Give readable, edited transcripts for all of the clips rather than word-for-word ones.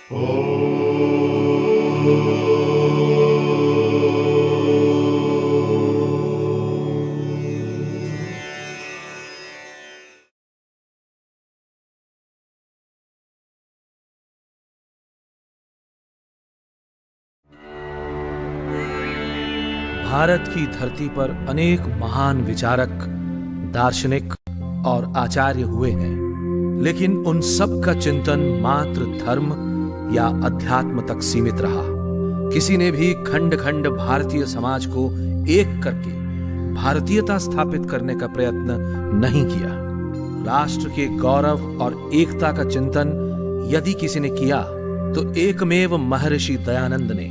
भारत की धरती पर अनेक महान विचारक, दार्शनिक और आचार्य हुए हैं, लेकिन उन सब का चिंतन मात्र धर्म या अध्यात्म तक सीमित रहा। किसी ने भी खंड खंड भारतीय समाज को एक करके भारतीयता स्थापित करने का प्रयत्न नहीं किया। राष्ट्र के गौरव और एकता का चिंतन यदि किसी ने किया तो एकमेव महर्षि दयानंद ने।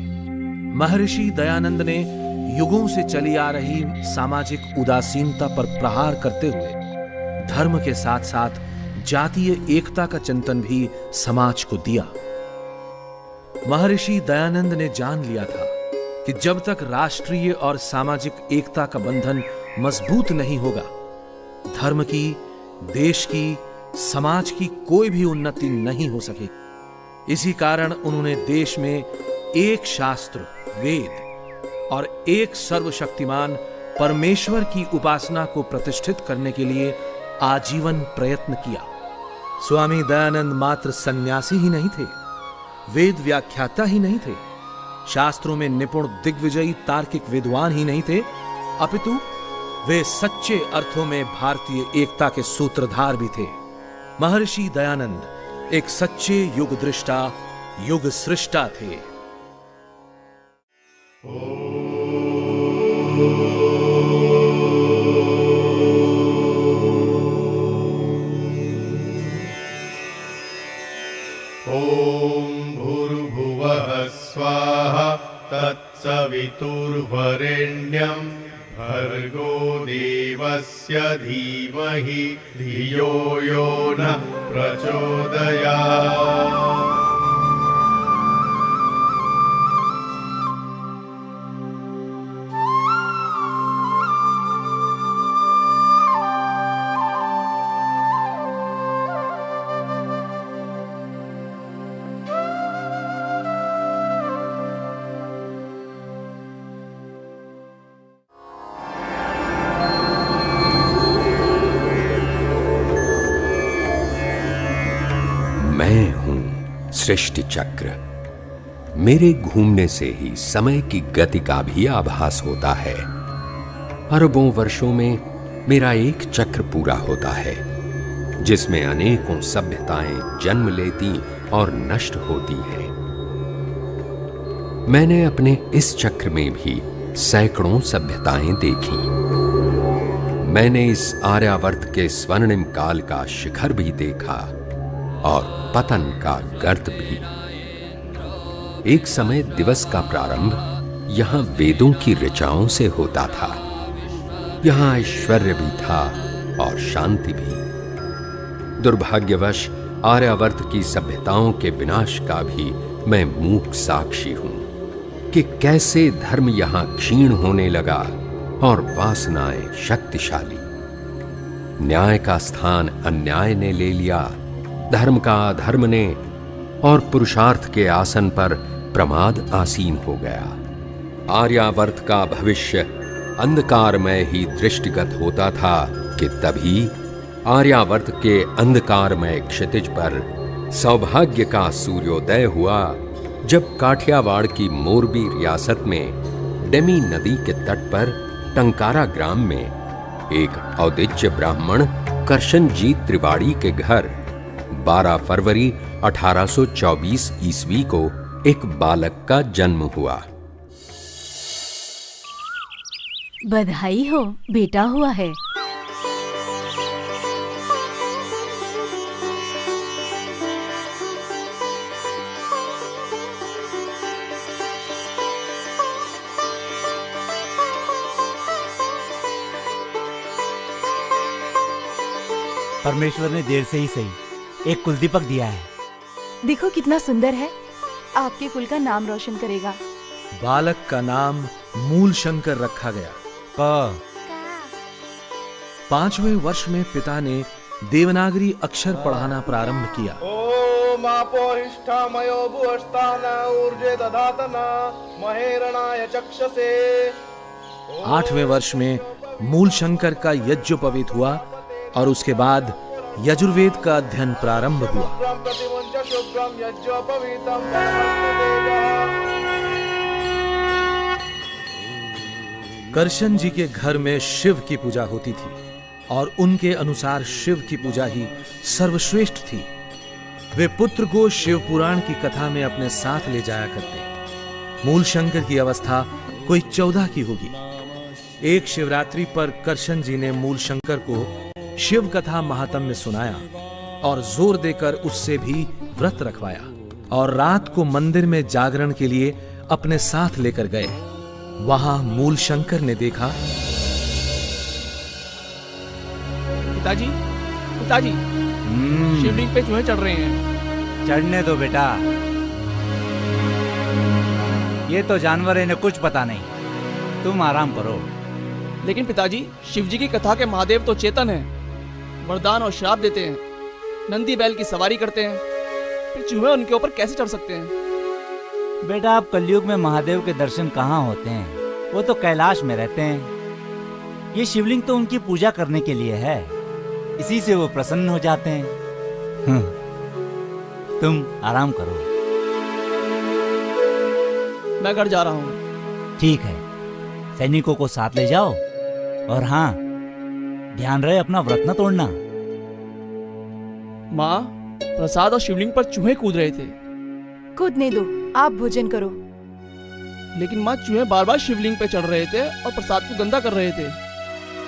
महर्षि दयानंद ने युगों से चली आ रही सामाजिक उदासीनता पर प्रहार करते हुए धर्म के साथ साथ जातीय एकता का चिंतन भी समाज को दिया। महर्षि दयानंद ने जान लिया था कि जब तक राष्ट्रीय और सामाजिक एकता का बंधन मजबूत नहीं होगा, धर्म की, देश की, समाज की कोई भी उन्नति नहीं हो सकेगी। इसी कारण उन्होंने देश में एक शास्त्र, वेद और एक सर्वशक्तिमान परमेश्वर की उपासना को प्रतिष्ठित करने के लिए आजीवन प्रयत्न किया। स्वामी दयानंद मात्र सन्यासी ही नहीं थे, वेद व्याख्याता ही नहीं थे, शास्त्रों में निपुण दिग्विजयी तार्किक विद्वान ही नहीं थे, अपितु वे सच्चे अर्थों में भारतीय एकता के सूत्रधार भी थे। महर्षि दयानंद एक सच्चे युग दृष्टा, युग सृष्टा थे। स्वाहा तत्सवितुर्वरेण्यं भर्गो देवस्य धीमहि धियो यो नः प्रचोदयात्। मैं हूं सृष्टि चक्र। मेरे घूमने से ही समय की गति का भी आभास होता है। अरबों वर्षों में मेरा एक चक्र पूरा होता है, जिसमें अनेकों सभ्यताएं जन्म लेती और नष्ट होती हैं। मैंने अपने इस चक्र में भी सैकड़ों सभ्यताएं देखी। मैंने इस आर्यावर्त के स्वर्णिम काल का शिखर भी देखा और पतन का गर्त भी। एक समय दिवस का प्रारंभ यहां वेदों की ऋचाओं से होता था। यहां ऐश्वर्य भी था और शांति भी। दुर्भाग्यवश आर्यावर्त की सभ्यताओं के विनाश का भी मैं मूक साक्षी हूं कि कैसे धर्म यहां क्षीण होने लगा और वासनाएं शक्तिशाली। न्याय का स्थान अन्याय ने ले लिया, धर्म का अधर्म ने, और पुरुषार्थ के आसन पर प्रमाद आसीन हो गया। आर्यावर्त का भविष्य अंधकारमय ही दृष्टिगत होता था कि तभी आर्यावर्त के अंधकारमय क्षितिज पर सौभाग्य का सूर्योदय हुआ, जब काठियावाड़ की मोरबी रियासत में डेमी नदी के तट पर टंकारा ग्राम में एक औदिच्य ब्राह्मण करशनजीत त्रिवाड़ी के घर 12 फरवरी 1824 ईस्वी को एक बालक का जन्म हुआ। बधाई हो, बेटा हुआ है। परमेश्वर ने देर से ही सही एक कुलदीपक दिया है। देखो कितना सुंदर है, आपके कुल का नाम रोशन करेगा। बालक का नाम मूल शंकर रखा गया। 5वें वर्ष में पिता ने देवनागरी अक्षर पढ़ाना प्रारंभ किया। ओम मापोहिष्ठामयो भुवस्तान ऊर्जे दधातन महेरणाय चक्षसे। 8वें वर्ष में मूल शंकर का यज्ञोपवीत हुआ और उसके बाद यजुर्वेद का अध्ययन प्रारंभ हुआ। करशन जी के घर में शिव की पूजा होती थी और उनके अनुसार शिव की पूजा ही सर्वश्रेष्ठ थी। वे पुत्र को शिव पुराण की कथा में अपने साथ ले जाया करते। मूल शंकर की अवस्था कोई 14 की होगी। एक शिवरात्रि पर करशन जी ने मूल शंकर को शिव कथा महात्म्य सुनाया और जोर देकर उससे भी व्रत रखवाया और रात को मंदिर में जागरण के लिए अपने साथ लेकर गए। वहां मूल शंकर ने देखा, पिताजी, पिताजी, शिवलिंग पे चूहे चढ़ रहे हैं। चढ़ने दो बेटा, ये तो जानवर है, इन्हें कुछ पता नहीं, तुम आराम करो। लेकिन पिताजी, शिव जी की कथा के महादेव तो चेतन हैं, वरदान और श्राप देते हैं, नंदी बैल की सवारी करते हैं, फिर चूहे उनके ऊपर कैसे चढ़ सकते हैं? बेटा, आप कलयुग में महादेव के दर्शन कहाँ होते हैं, वो तो कैलाश में रहते हैं। ये शिवलिंग तो उनकी पूजा करने के लिए है, इसी से वो प्रसन्न हो जाते हैं। तुम आराम करो। मैं घर जा रहा हूँ। ठीक है, सैनिकों को साथ ले जाओ और हाँ, ध्यान रहे अपना व्रत न तोड़ना। माँ, प्रसाद और शिवलिंग पर चूहे कूद रहे थे। कूदने दो, आप भोजन करो। लेकिन माँ, चूहे बार बार शिवलिंग पे चढ़ रहे थे और प्रसाद को गंदा कर रहे थे।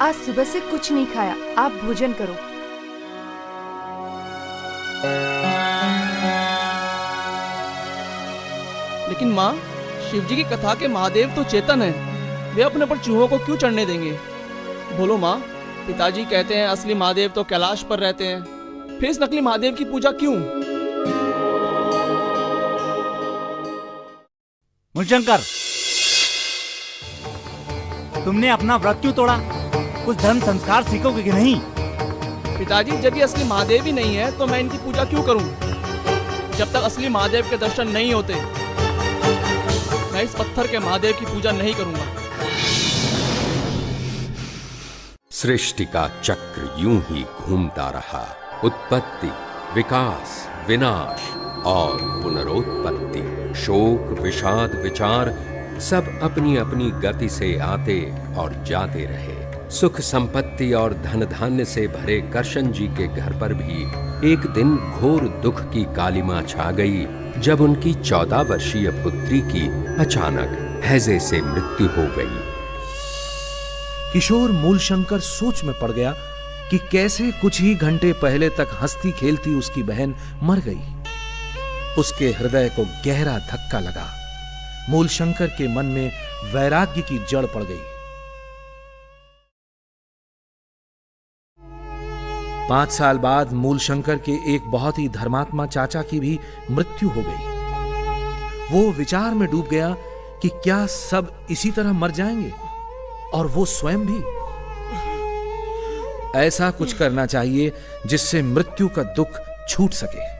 आज सुबह से कुछ नहीं खाया, आप भोजन करो। लेकिन माँ, शिव जी की कथा के महादेव तो चेतन हैं, वे अपने पर चूहों को क्यों चढ़ने देंगे? बोलो माँ, पिताजी कहते हैं असली महादेव तो कैलाश पर रहते हैं, फिर इस नकली महादेव की पूजा क्यों? मूलशंकर, तुमने अपना व्रत क्यों तोड़ा? कुछ धर्म संस्कार सीखोगे कि नहीं? पिताजी, जब ये असली महादेव ही नहीं है तो मैं इनकी पूजा क्यों करूं? जब तक असली महादेव के दर्शन नहीं होते, मैं इस पत्थर के महादेव की पूजा नहीं करूंगा। सृष्टि का चक्र यूं ही घूमता रहा। उत्पत्ति, विकास, विनाश और पुनरोत्पत्ति, शोक, विषाद, विचार सब अपनी अपनी गति से आते और जाते रहे। सुख संपत्ति और धन धान्य से भरे करशन जी के घर पर भी एक दिन घोर दुख की कालिमा छा गई, जब उनकी 14 वर्षीय पुत्री की अचानक हैजे से मृत्यु हो गई। किशोर मूलशंकर सोच में पड़ गया कि कैसे कुछ ही घंटे पहले तक हंसती खेलती उसकी बहन मर गई। उसके हृदय को गहरा धक्का लगा। मूलशंकर के मन में वैराग्य की जड़ पड़ गई। 5 साल बाद मूलशंकर के एक बहुत ही धर्मात्मा चाचा की भी मृत्यु हो गई। वो विचार में डूब गया कि क्या सब इसी तरह मर जाएंगे और वो स्वयं भी। ऐसा कुछ करना चाहिए जिससे मृत्यु का दुख छूट सके।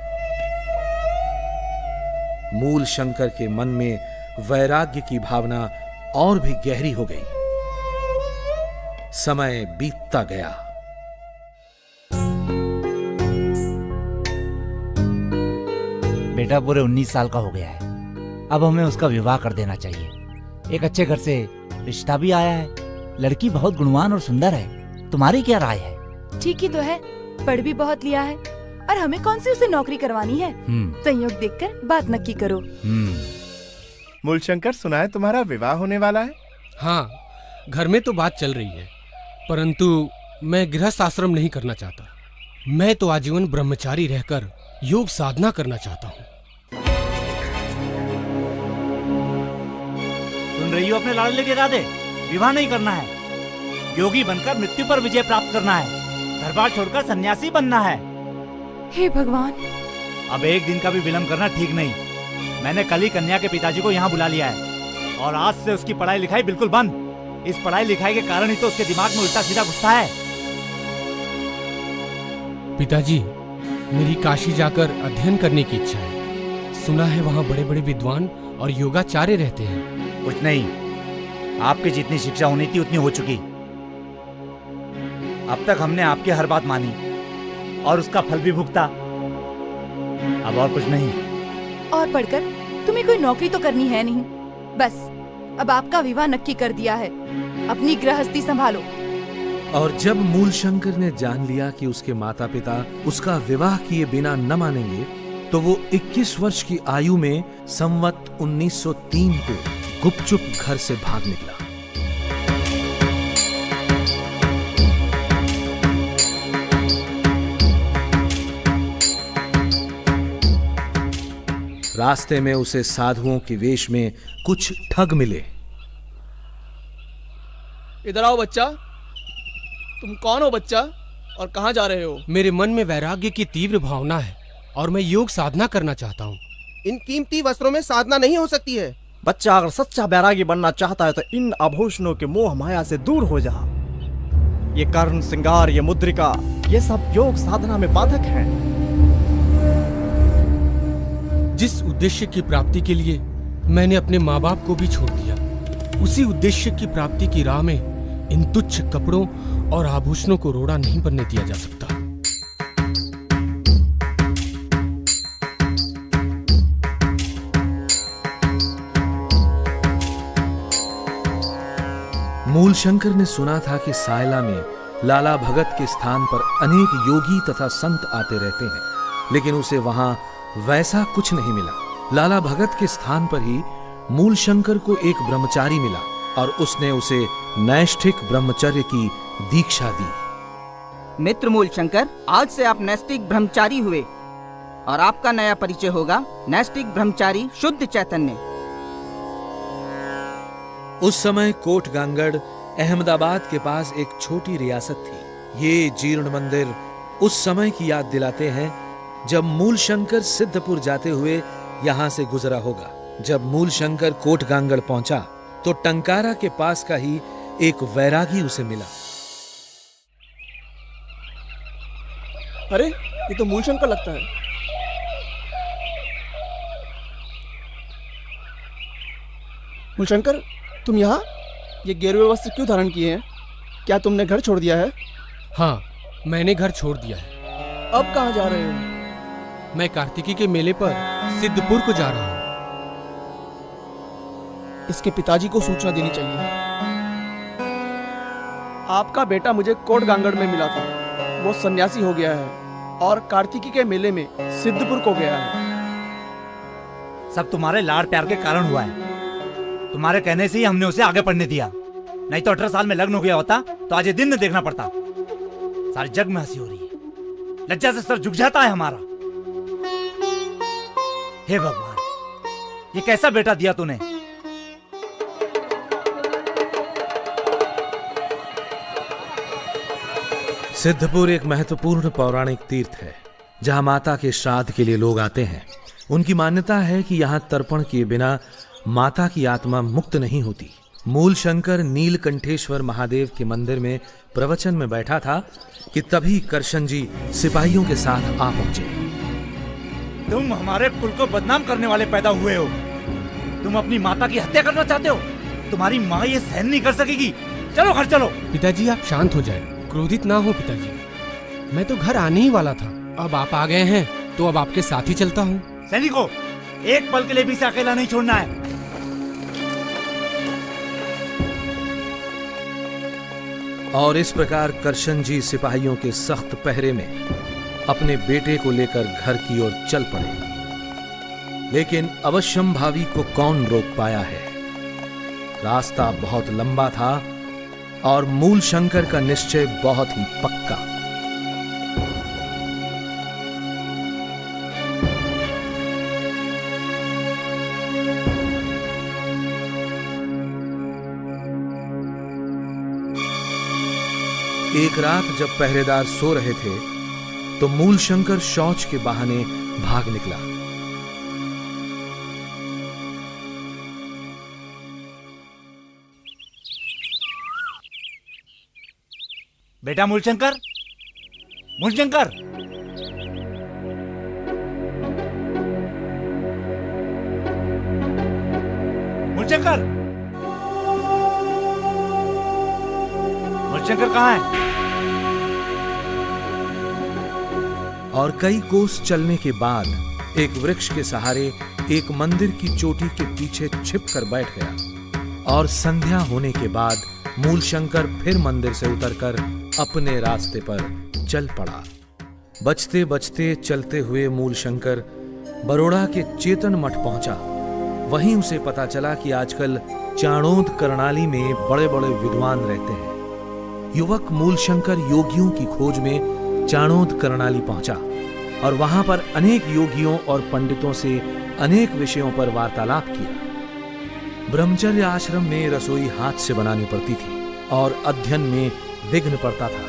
मूलशंकर के मन में वैराग्य की भावना और भी गहरी हो गई। समय बीतता गया। बेटा पूरे 19 साल का हो गया है, अब हमें उसका विवाह कर देना चाहिए। एक अच्छे घर से रिश्ता भी आया है, लड़की बहुत गुणवान और सुंदर है। तुम्हारी क्या राय है? ठीक ही तो है, पढ़ भी बहुत लिया है और हमें कौन सी उसे नौकरी करवानी है। संयोग देखकर बात नक्की करो। मूलशंकर, सुना है तुम्हारा विवाह होने वाला है? हाँ, घर में तो बात चल रही है, परंतु मैं गृहस्थ आश्रम नहीं करना चाहता। मैं तो आजीवन ब्रह्मचारी रहकर योग साधना करना चाहता हूँ। सुन रही हो अपने लाडले के इरादे? विवाह नहीं करना है, योगी बनकर मृत्यु पर विजय प्राप्त करना है, घर बार छोड़कर सन्यासी बनना है। हे भगवान! अब एक दिन का भी विलंब करना ठीक नहीं। मैंने कल ही कन्या के पिताजी को यहाँ बुला लिया है और आज से उसकी पढ़ाई लिखाई बिल्कुल बंद। इस पढ़ाई लिखाई के कारण ही तो उसके दिमाग में उल्टा सीधा घुसता है। पिताजी, मेरी काशी जाकर अध्ययन करने की इच्छा है। सुना है वहाँ बड़े बड़े विद्वान और योगाचार्य रहते हैं। कुछ नहीं, आपकी जितनी शिक्षा होनी थी उतनी हो चुकी। अब तक हमने आपकी हर बात मानी और उसका फल भी भुगता। अब और कुछ नहीं। और पढ़कर तुम्हें कोई नौकरी तो करनी है नहीं। बस अब आपका विवाह नक्की कर दिया है, अपनी गृहस्थी संभालो। और जब मूलशंकर ने जान लिया कि उसके माता पिता उसका विवाह किए बिना न मानेंगे, तो वो 21 वर्ष की आयु में संवत 1903 को गुपचुप घर से भाग निकला। रास्ते में उसे साधुओं के वेश में कुछ ठग मिले। इधर आओ बच्चा। तुम कौन हो बच्चा, और कहाँ जा रहे हो? मेरे मन में वैराग्य की तीव्र भावना है और मैं योग साधना करना चाहता हूँ। इन कीमती वस्त्रों में साधना नहीं हो सकती है। बच्चा अगर सच्चा बैरागी बनना चाहता है तो इन आभूषणों के मोह माया से दूर हो जा। ये कर्ण श्रृंगार, ये मुद्रिका, ये सब योग साधना में बाधक हैं। जिस उद्देश्य की प्राप्ति के लिए मैंने अपने माँ बाप को भी छोड़ दिया, उसी उद्देश्य की प्राप्ति की राह में इन तुच्छ कपड़ों और आभूषणों को रोड़ा नहीं बनने दिया जा सकता। मूलशंकर ने सुना था कि सायला में लाला भगत के स्थान पर अनेक योगी तथा संत आते रहते हैं, लेकिन उसे वहां वैसा कुछ नहीं मिला। लाला भगत के स्थान पर ही मूलशंकर को एक ब्रह्मचारी मिला और उसने उसे नैष्ठिक ब्रह्मचर्य की दीक्षा दी। मित्र मूलशंकर, आज से आप नैष्ठिक ब्रह्मचारी हुए और आपका नया परिचय होगा नैष्ठिक ब्रह्मचारी शुद्ध चैतन्य। उस समय कोटगांगड़ अहमदाबाद के पास एक छोटी रियासत थी। ये जीर्ण मंदिर उस समय की याद दिलाते हैं जब मूलशंकर सिद्धपुर जाते हुए यहां से गुजरा होगा। जब मूलशंकर कोटगांगड़ पहुंचा तो टंकारा के पास का ही एक वैरागी उसे मिला। अरे ये तो मूलशंकर लगता है। मूलशंकर, तुम यहाँ ये गेरुए वस्त्र क्यों धारण किए हैं? क्या तुमने घर छोड़ दिया है? हाँ, मैंने घर छोड़ दिया है। अब कहाँ जा रहे हो? मैं कार्तिकी के मेले पर सिद्धपुर को जा रहा हूँ। इसके पिताजी को सूचना देनी चाहिए। आपका बेटा मुझे कोटगांगड़ में मिला था। वो सन्यासी हो गया है और कार्तिकी के मेले में सिद्धपुर को गया है। सब तुम्हारे लाड़ प्यार के कारण हुआ है। तुम्हारे कहने से ही हमने उसे आगे पढ़ने दिया, नहीं तो 18 साल में लग्न हो गया होता तो आज ये दिन न देखना पड़ता। सारे जग में हंसी हो रही है, लज्जा से सर झुक जाता है हमारा। हे भगवान, ये कैसा बेटा दिया तूने। सिद्धपुर एक महत्वपूर्ण पौराणिक तीर्थ है जहां माता के श्राद्ध के लिए लोग आते हैं। उनकी मान्यता है कि यहां तर्पण किए बिना माता की आत्मा मुक्त नहीं होती। मूलशंकर नीलकंठेश्वर महादेव के मंदिर में प्रवचन में बैठा था कि तभी करशन जी सिपाहियों के साथ आ पहुंचे। तुम हमारे कुल को बदनाम करने वाले पैदा हुए हो। तुम अपनी माता की हत्या करना चाहते हो। तुम्हारी माँ ये सहन नहीं कर सकेगी। चलो घर चलो। पिताजी आप शांत हो जाए, क्रोधित ना हो पिताजी। मैं तो घर आने ही वाला था, अब आप आ गए हैं तो अब आपके साथ ही चलता हूँ। सैनिकों, एक पल के लिए भी इसे अकेला नहीं छोड़ना है। और इस प्रकार करशन जी सिपाहियों के सख्त पहरे में अपने बेटे को लेकर घर की ओर चल पड़े। लेकिन अवश्यंभावी को कौन रोक पाया है। रास्ता बहुत लंबा था और मूलशंकर का निश्चय बहुत ही पक्का। एक रात जब पहरेदार सो रहे थे तो मूलशंकर शौच के बहाने भाग निकला। बेटा मूलशंकर, मूलशंकर, मूलशंकर, मूलशंकर कहाँ है? और कई कोस चलने के बाद एक वृक्ष के सहारे एक मंदिर की चोटी के पीछे छिपकर बैठ गया। और संध्या होने के बाद मूलशंकर फिर मंदिर से उतरकर अपने रास्ते पर चल पड़ा। बचते बचते चलते हुए मूलशंकर बरोड़ा के चेतन मठ पहुंचा। वहीं उसे पता चला कि आजकल चाणोद करनाली में बड़े बड़े विद्वान रहते हैं। युवक मूलशंकर योगियों की खोज में चाणोद करनाली पहुंचा और वहां पर अनेक योगियों और पंडितों से अनेक विषयों पर वार्तालाप किया। ब्रह्मचर्य आश्रम में रसोई हाथ से बनानी पड़ती थी और अध्ययन में विघ्न पड़ता था।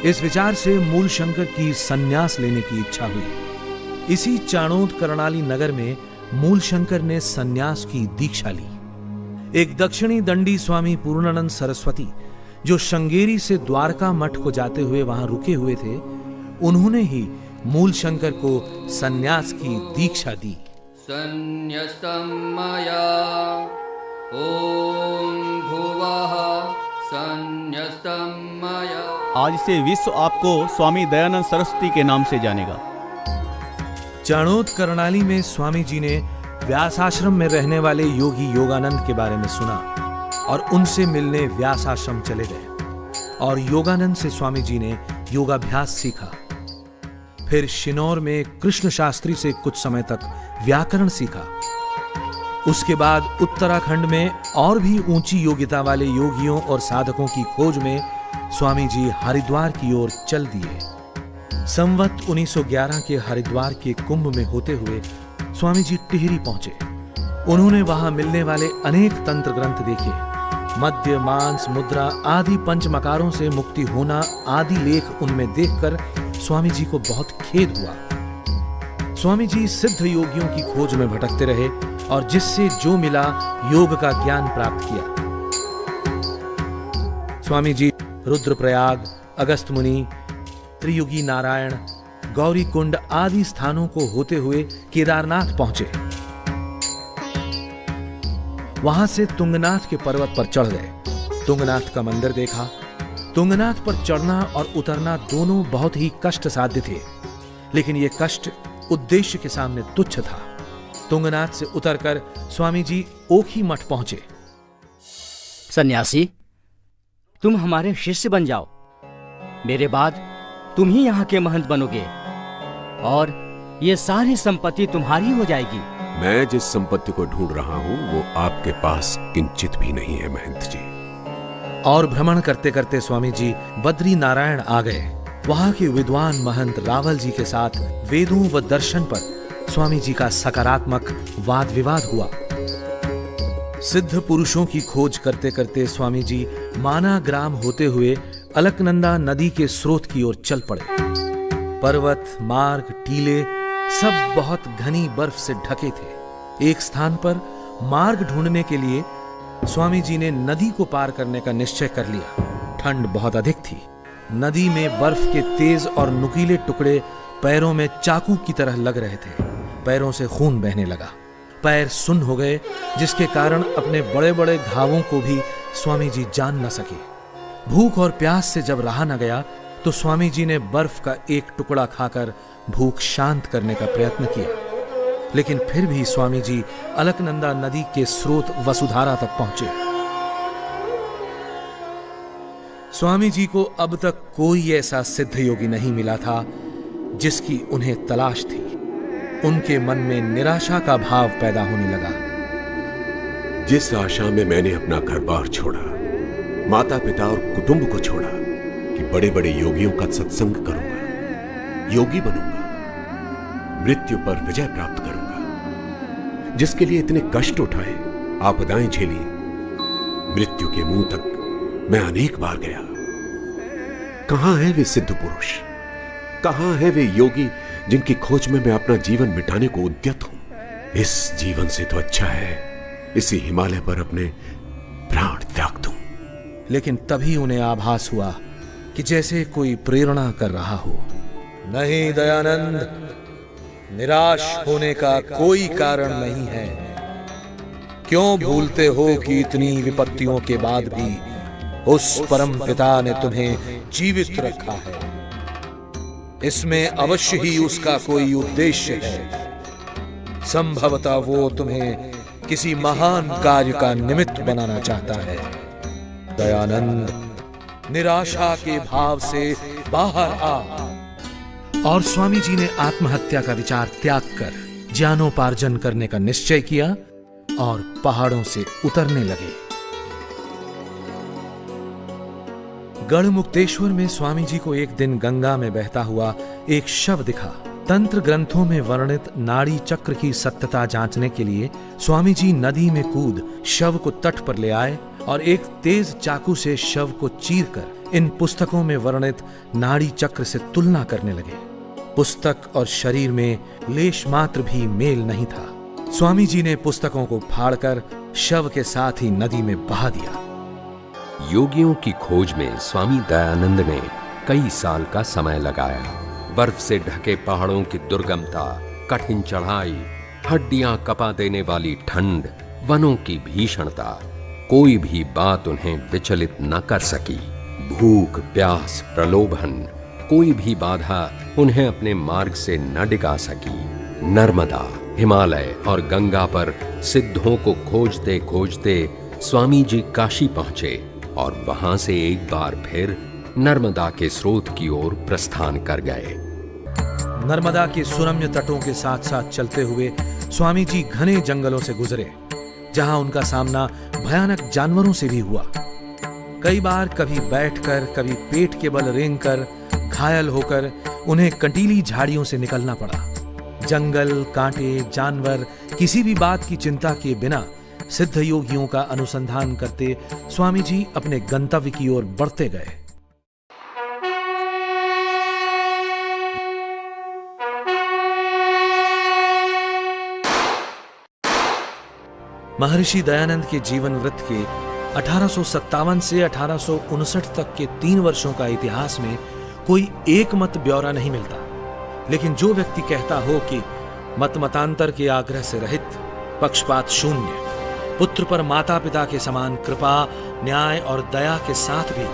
इस विचार से मूलशंकर की संन्यास लेने की इच्छा हुई। इसी चाणोद करनाली नगर में मूलशंकर ने संन्यास की दीक्षा ली। एक दक्षिणी दंडी स्वामी पूर्णानंद सरस्वती, जो श्रृंगेरी से द्वारका मठ को जाते हुए वहां रुके हुए थे, उन्होंने ही मूलशंकर को संन्यास की दीक्षा दी। संन्यस्तं मया ओम भुवः संन्यस्तं मया। आज से विश्व आपको स्वामी दयानंद सरस्वती के नाम से जानेगा। चाणोद करनाली में स्वामी जी ने व्यास आश्रम में रहने वाले योगी योगानंद के बारे में सुना और उनसे मिलने व्यास आश्रम चले गए और योगानंद से स्वामी जी ने योगाभ्यास सीखा। फिर शिनौर में कृष्ण शास्त्री से कुछ समय तक व्याकरण सीखा। उसके बाद उत्तराखंड में और भी ऊंची योग्यता वाले योगियों और साधकों की खोज में स्वामी जी हरिद्वार की ओर चल दिए। संवत 1911 के हरिद्वार के कुंभ में होते हुए स्वामी जी टिहरी पहुंचे। उन्होंने वहां मिलने वाले अनेक तंत्र ग्रंथ देखे। मद्य, मांस, मुद्रा आदि पंचमकारों से मुक्ति होना आदि लेख उनमें देखकर स्वामी जी को बहुत खेद हुआ। स्वामी जी सिद्ध योगियों की खोज में भटकते रहे और जिससे जो मिला योग का ज्ञान प्राप्त किया। स्वामी जी रुद्रप्रयाग, अगस्त मुनि, त्रियुगी नारायण, गौरी कुंड आदि स्थानों को होते हुए केदारनाथ पहुंचे। वहां से तुंगनाथ के पर्वत पर चढ़ गए। तुंगनाथ का मंदिर देखा। तुंगनाथ पर चढ़ना और उतरना दोनों बहुत ही कष्ट साध्य थे, लेकिन यह कष्ट उद्देश्य के सामने तुच्छ था। तुंगनाथ से उतरकर स्वामी जी ओखी मठ पहुंचे। सन्यासी, तुम हमारे शिष्य बन जाओ। मेरे बाद तुम ही यहाँ के महंत बनोगे और ये सारी संपत्ति तुम्हारी हो जाएगी। मैं जिस संपत्ति को ढूंढ रहा हूँ वो आपके पास किंचित भी नहीं है महंत जी। और भ्रमण करते करते स्वामी जी बद्री नारायण आ गए। वहां के विद्वान महंत रावल जी के साथ वेदों व दर्शन पर स्वामी जी का सकारात्मक वाद विवाद हुआ। सिद्ध पुरुषों की खोज करते करते स्वामी जी माना ग्राम होते हुए अलकनंदा नदी के स्रोत की ओर चल पड़े। पर्वत, मार्ग, टीले सब बहुत घनी बर्फ से ढके थे। एक स्थान पर मार्ग ढूंढने के लिए स्वामी जी ने नदी को पार करने का निश्चय कर लिया। ठंड बहुत अधिक थी। नदी में बर्फ के तेज और नुकीले टुकड़े पैरों में चाकू की तरह लग रहे थे। पैरों से खून बहने लगा। पैर सुन्न हो गए, जिसके कारण अपने बड़े बड़े घावों को भी स्वामी जी जान न सके। भूख और प्यास से जब रहा न गया तो स्वामी जी ने बर्फ का एक टुकड़ा खाकर भूख शांत करने का प्रयत्न किया, लेकिन फिर भी स्वामी जी अलकनंदा नदी के स्रोत वसुधारा तक पहुंचे। स्वामी जी को अब तक कोई ऐसा सिद्ध योगी नहीं मिला था जिसकी उन्हें तलाश थी। उनके मन में निराशा का भाव पैदा होने लगा। जिस आशा में मैंने अपना घर बार छोड़ा, माता पिता और कुटुंब को छोड़ा कि बड़े बड़े योगियों का सत्संग करूंगा, योगी बनूंगा, मृत्यु पर विजय प्राप्त करूंगा, जिसके लिए इतने कष्ट उठाए, आपदाएं झेली, मृत्यु के मुंह तक मैं अनेक बार गया। कहां है वे सिद्ध पुरुष? कहां है वे योगी जिनकी खोज में मैं अपना जीवन मिटाने को उद्यत हूं? इस जीवन से तो अच्छा है इसी हिमालय पर अपने प्राण त्याग दूं। लेकिन तभी उन्हें आभास हुआ कि जैसे कोई प्रेरणा कर रहा हो। नहीं दयानंद, निराश होने का कोई कारण नहीं है, क्यों भूलते हो कि इतनी विपत्तियों के बाद भी उस परम पिता ने तुम्हें जीवित रखा है? इसमें अवश्य ही उसका कोई उद्देश्य है। संभवतः वो तुम्हें किसी महान कार्य का निमित्त बनाना चाहता है। दयानंद, निराशा के भाव से बाहर आ। और स्वामी जी ने आत्महत्या का विचार त्याग कर ज्ञानोपार्जन करने का निश्चय किया और पहाड़ों से उतरने लगे। गढ़मुक्तेश्वर में स्वामी जी को एक दिन गंगा में बहता हुआ एक शव दिखा। तंत्र ग्रंथों में वर्णित नाड़ी चक्र की सत्यता जांचने के लिए स्वामी जी नदी में कूद शव को तट पर ले आए और एक तेज चाकू से शव को चीरकर इन पुस्तकों में वर्णित नाड़ी चक्र से तुलना करने लगे। पुस्तक और शरीर में लेश मात्र भी मेल नहीं था। स्वामी जी ने पुस्तकों को फाड़कर शव के साथ ही नदी में बहा दिया। योगियों की खोज में स्वामी दयानंद ने कई साल का समय लगाया। बर्फ से ढके पहाड़ों की दुर्गमता, कठिन चढ़ाई, हड्डियां कपा देने वाली ठंड, वनों की भीषणता, कोई भी बात उन्हें विचलित न कर सकी। भूख, प्यास, प्रलोभन, कोई भी बाधा उन्हें अपने मार्ग से न डिगा सकी। नर्मदा, हिमालय और गंगा पर सिद्धों को खोजते खोजते स्वामी जी काशी पहुंचे और वहां से एक बार फिर नर्मदा के स्रोत की ओर प्रस्थान कर गए। नर्मदा के सुरम्य तटों के साथ साथ चलते हुए स्वामी जी घने जंगलों से गुजरे, जहां उनका सामना भयानक जानवरों से भी हुआ। कई बार कभी बैठकर, कभी पेट के बल रेंगकर, घायल होकर उन्हें कंटीली झाड़ियों से निकलना पड़ा। जंगल, कांटे, जानवर, किसी भी बात की चिंता किए बिना सिद्ध योगियों का अनुसंधान करते स्वामी जी अपने गंतव्य की ओर बढ़ते गए। महर्षि दयानंद के जीवन वृत्त के 1857 से 1859 तक के 3 वर्षों का इतिहास में कोई एक मत ब्यौरा नहीं मिलता, लेकिन जो व्यक्ति कहता हो कि मत मतांतर के आग्रह से रहित, पक्षपात शून्य, पुत्र पर माता पिता के समान कृपा, न्याय और दया के साथ भी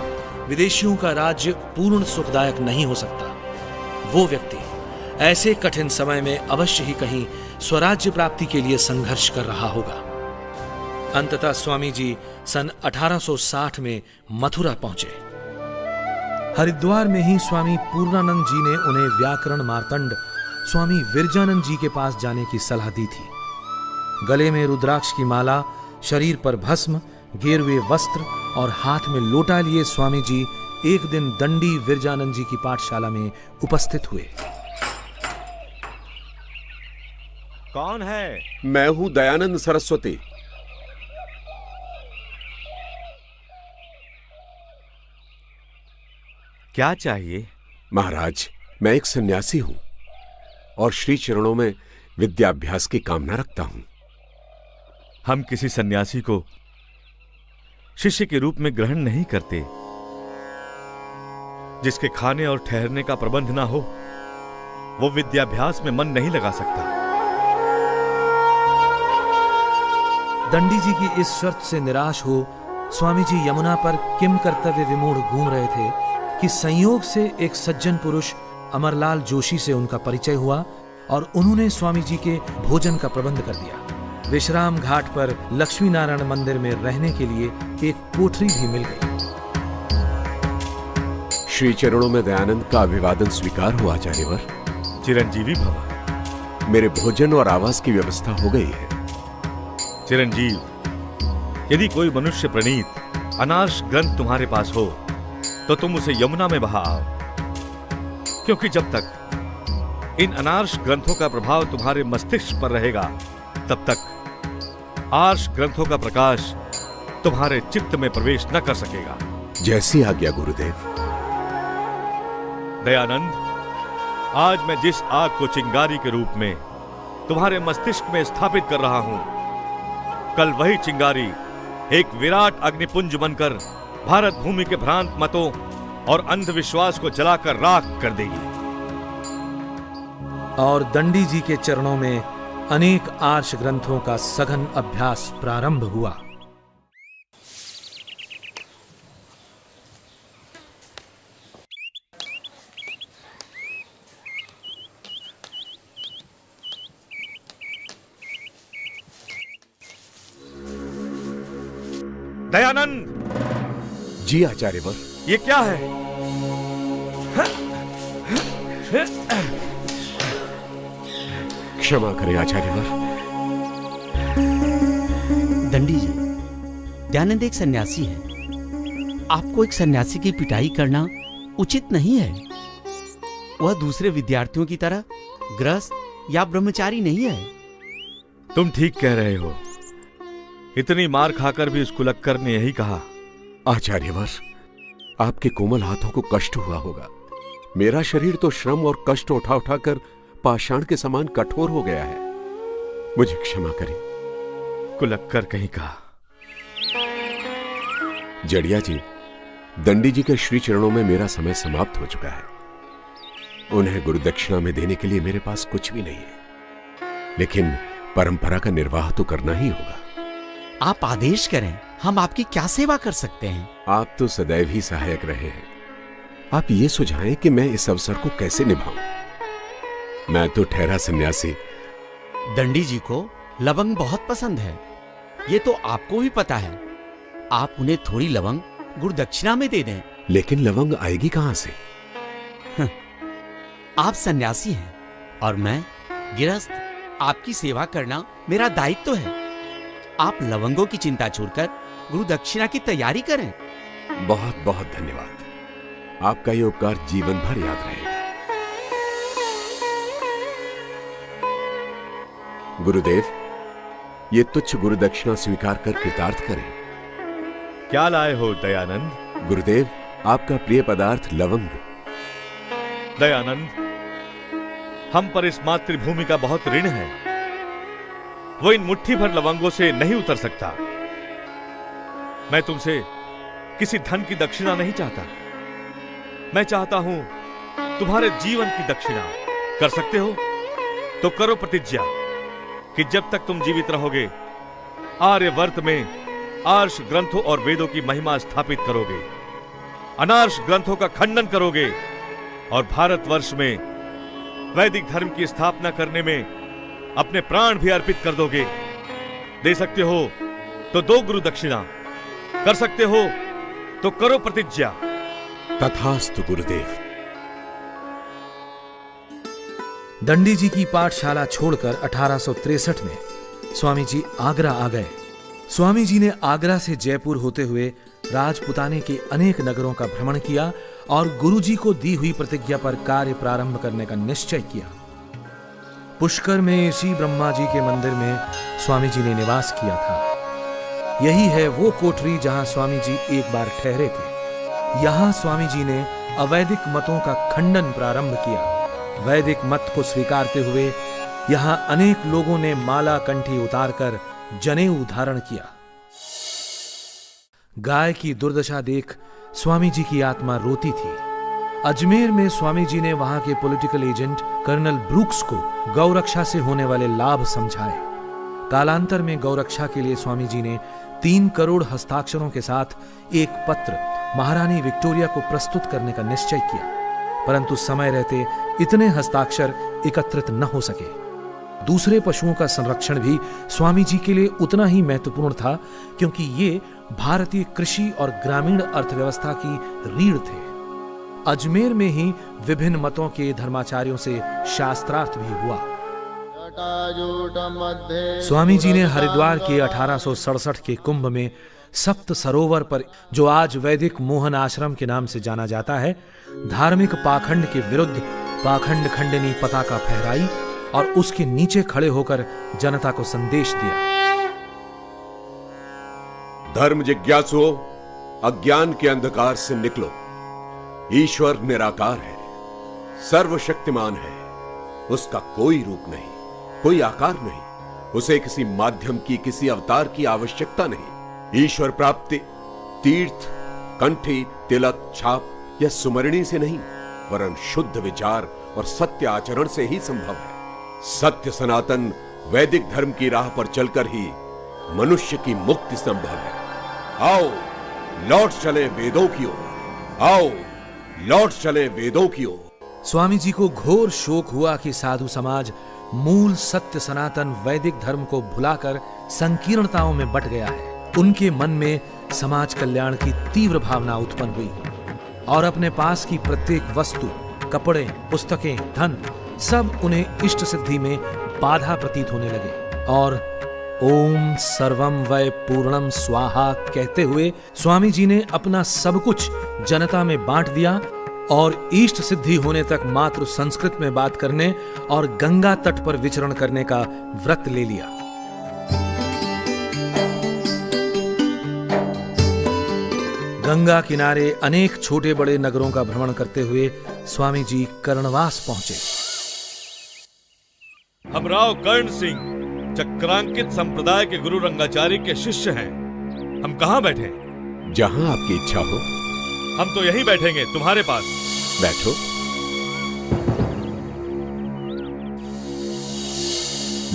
विदेशियों का राज्य पूर्ण सुखदायक नहीं हो सकता, वो व्यक्ति ऐसे कठिन समय में अवश्य ही कहीं स्वराज्य प्राप्ति के लिए संघर्ष कर रहा होगा। अंततः स्वामी जी सन 1860 में मथुरा पहुंचे। हरिद्वार में ही स्वामी पूर्णानंद जी ने उन्हें व्याकरण मार्तंड स्वामी विरजानंद जी के पास जाने की सलाह दी थी। गले में रुद्राक्ष की माला, शरीर पर भस्म, गेरुए वस्त्र और हाथ में लोटा लिए स्वामी जी एक दिन दंडी विरजानंद जी की पाठशाला में उपस्थित हुए। कौन है? मैं हूं दयानंद सरस्वती। क्या चाहिए? महाराज, मैं एक सन्यासी हूं और श्री चरणों में विद्याभ्यास की कामना रखता हूं। हम किसी सन्यासी को शिष्य के रूप में ग्रहण नहीं करते। जिसके खाने और ठहरने का प्रबंध ना हो, वो विद्याभ्यास में मन नहीं लगा सकता। दंडी जी की इस शर्त से निराश हो स्वामी जी यमुना पर किम कर्तव्य विमूढ़ घूम रहे थे कि संयोग से एक सज्जन पुरुष अमरलाल जोशी से उनका परिचय हुआ और उन्होंने स्वामी जी के भोजन का प्रबंध कर दिया। विश्राम घाट पर लक्ष्मी नारायण मंदिर में रहने के लिए एक कोठरी भी मिल गई। श्री चरणों में दयानंद का अभिवादन स्वीकार हुआ आचार्यवर। चिरंजीवी भव। मेरे भोजन और आवास की व्यवस्था हो गई है। चिरंजीव, यदि कोई मनुष्य प्रणीत अनार्ष ग्रंथ तुम्हारे पास हो तो तुम उसे यमुना में बहा आओ, क्योंकि जब तक इन अनार्ष ग्रंथों का प्रभाव तुम्हारे मस्तिष्क पर रहेगा, तब तक आर्ष ग्रंथों का प्रकाश तुम्हारे चित्त में प्रवेश न कर सकेगा। जैसी आज्ञा गुरुदेव। दयानंद, आज मैं जिस आग को चिंगारी के रूप में तुम्हारे मस्तिष्क में स्थापित कर रहा हूं, कल वही चिंगारी एक विराट अग्निपुंज बनकर भारत भूमि के भ्रांत मतों और अंधविश्वास को जलाकर राख कर देगी। और दंडी जी के चरणों में अनेक आर्ष ग्रंथों का सघन अभ्यास प्रारंभ हुआ। दयानंद। जी आचार्यवर। ये क्या है? क्षमा करें आचार्यवर। दंडी जी, दयानंद एक सन्यासी है। आपको एक सन्यासी की पिटाई करना उचित नहीं है। वह दूसरे विद्यार्थियों की तरह गृहस्थ या ब्रह्मचारी नहीं है। तुम ठीक कह रहे हो। इतनी मार खाकर भी उस कुलक्कर ने यही कहा। आचार्यवर, आपके कोमल हाथों को कष्ट हुआ होगा। मेरा शरीर तो श्रम और कष्ट उठा उठाकर पाषाण के समान कठोर हो गया है। मुझे क्षमा करें। कुलक्कर कहीं का। जड़िया जी, दंडी जी के श्री चरणों में मेरा समय समाप्त हो चुका है। उन्हें गुरु दक्षिणा में देने के लिए मेरे पास कुछ भी नहीं है, लेकिन परंपरा का निर्वाह तो करना ही होगा। आप आदेश करें, हम आपकी क्या सेवा कर सकते हैं? आप तो सदैव ही सहायक रहे हैं। आप ये सुझाएं कि मैं इस अवसर को कैसे निभाऊं। मैं तो ठहरा सन्यासी। दंडी जी को लवंग बहुत पसंद है, ये तो आपको भी पता है। आप उन्हें थोड़ी लवंग गुरु दक्षिणा में दे दें। लेकिन लवंग आएगी कहां से? आप सन्यासी हैं और मैं गृहस्थ। आपकी सेवा करना मेरा दायित्व है। आप लवंगों की चिंता छोड़कर गुरु दक्षिणा की तैयारी करें। बहुत बहुत धन्यवाद। आपका ये उपकार जीवन भर याद रहेगा। गुरुदेव, ये तुच्छ गुरु दक्षिणा स्वीकार कर कृतार्थ करें। क्या लाए हो दयानंद? गुरुदेव, आपका प्रिय पदार्थ लवंग। दयानंद, हम पर इस मातृभूमि का बहुत ऋण है। वो इन मुट्ठी भर लवंगों से नहीं उतर सकता। मैं तुमसे किसी धन की दक्षिणा नहीं चाहता। मैं चाहता हूं तुम्हारे जीवन की दक्षिणा। कर सकते हो तो करो प्रतिज्ञा कि जब तक तुम जीवित रहोगे आर्यवर्त में आर्ष ग्रंथों और वेदों की महिमा स्थापित करोगे, अनार्ष ग्रंथों का खंडन करोगे और भारतवर्ष में वैदिक धर्म की स्थापना करने में अपने प्राण भी अर्पित कर दोगे। दे सकते हो तो दो गुरु दक्षिणा, कर सकते हो तो करो प्रतिज्ञा। तथास्तु गुरुदेव। दंडी जी की पाठशाला छोड़कर 1863 में स्वामी जी आगरा आ गए। स्वामी जी ने आगरा से जयपुर होते हुए राजपुताने के अनेक नगरों का भ्रमण किया और गुरु जी को दी हुई प्रतिज्ञा पर कार्य प्रारंभ करने का निश्चय किया। पुष्कर में इसी ब्रह्मा जी के मंदिर में स्वामी जी ने निवास किया था। यही है वो कोठरी जहां स्वामी जी एक बार ठहरे थे। यहां स्वामी जी ने अवैदिक मतों का खंडन प्रारंभ किया। वैदिक मत को स्वीकारते हुए यहां अनेक लोगों ने माला कंठी उतारकर जनेऊ धारण किया। गाय की दुर्दशा देख स्वामी जी की आत्मा रोती थी। अजमेर में स्वामी जी ने वहां के पॉलिटिकल एजेंट कर्नल ब्रूक्स को गौरक्षा से होने वाले लाभ समझाए। कालांतर में गौरक्षा के लिए स्वामी जी ने 3 करोड़ हस्ताक्षरों के साथ एक पत्र महारानी विक्टोरिया को प्रस्तुत करने का निश्चय किया, परंतु समय रहते इतने हस्ताक्षर एकत्रित न हो सके। दूसरे पशुओं का संरक्षण भी स्वामी जी के लिए उतना ही महत्वपूर्ण था, क्योंकि ये भारतीय कृषि और ग्रामीण अर्थव्यवस्था की रीढ़ थे। अजमेर में ही विभिन्न मतों के धर्माचार्यों से शास्त्रार्थ भी हुआ। स्वामी जी ने हरिद्वार के 1867 के कुंभ में सप्त सरोवर पर, जो आज वैदिक मोहन आश्रम के नाम से जाना जाता है, धार्मिक पाखंड के विरुद्ध पाखंड खंडनी पताका फहराई और उसके नीचे खड़े होकर जनता को संदेश दिया। धर्म जिज्ञासुओं, अज्ञान के अंधकार से निकलो। ईश्वर निराकार है, सर्वशक्तिमान है। उसका कोई रूप नहीं, कोई आकार नहीं। उसे किसी माध्यम की, किसी अवतार की आवश्यकता नहीं। ईश्वर प्राप्ति तीर्थ, कंठी, तिलक, छाप या सुमरणी से नहीं, वरन शुद्ध विचार और सत्य आचरण से ही संभव है। सत्य सनातन वैदिक धर्म की राह पर चलकर ही मनुष्य की मुक्ति संभव है। आओ लौट चले वेदों की ओर, आओ लौट चले वेदों की ओर। स्वामी जी को घोर शोक हुआ कि साधु समाज मूल सत्य सनातन वैदिक धर्म को भुलाकर संकीर्णताओं में बट गया है। उनके मन में समाज कल्याण की तीव्र भावना उत्पन्न हुई और अपने पास की प्रत्येक वस्तु, कपड़े, पुस्तकें, धन सब उन्हें इष्ट सिद्धि में बाधा प्रतीत होने लगे। और ओम सर्वम वै पूर्णम स्वाहा कहते हुए स्वामी जी ने अपना सब कुछ जनता में बांट दिया और इष्ट सिद्धि होने तक मात्र संस्कृत में बात करने और गंगा तट पर विचरण करने का व्रत ले लिया। गंगा किनारे अनेक छोटे बड़े नगरों का भ्रमण करते हुए स्वामी जी कर्णवास पहुंचे। हम राव कर्ण सिंह चक्रांकित संप्रदाय के गुरु रंगाचार्य के शिष्य हैं। हम कहाँ बैठे? जहां आपकी इच्छा हो। हम तो यहीं बैठेंगे तुम्हारे पास। बैठो।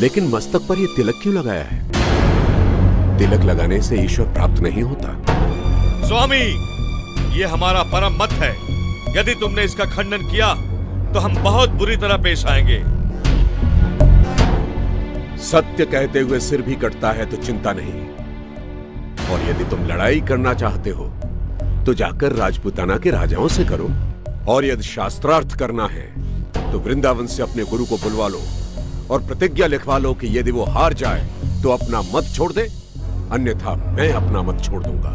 लेकिन मस्तक पर यह तिलक क्यों लगाया है? तिलक लगाने से ईश्वर प्राप्त नहीं होता। स्वामी, ये हमारा परम मत है। यदि तुमने इसका खंडन किया तो हम बहुत बुरी तरह पेश आएंगे। सत्य कहते हुए सिर भी कटता है तो चिंता नहीं। और यदि तुम लड़ाई करना चाहते हो तो जाकर राजपूताना के राजाओं से करो। और यदि शास्त्रार्थ करना है तो वृंदावन से अपने गुरु को बुलवा लो और प्रतिज्ञा लिखवा लो कि यदि वो हार जाए तो अपना मत छोड़ दे, अन्यथा मैं अपना मत छोड़ दूंगा।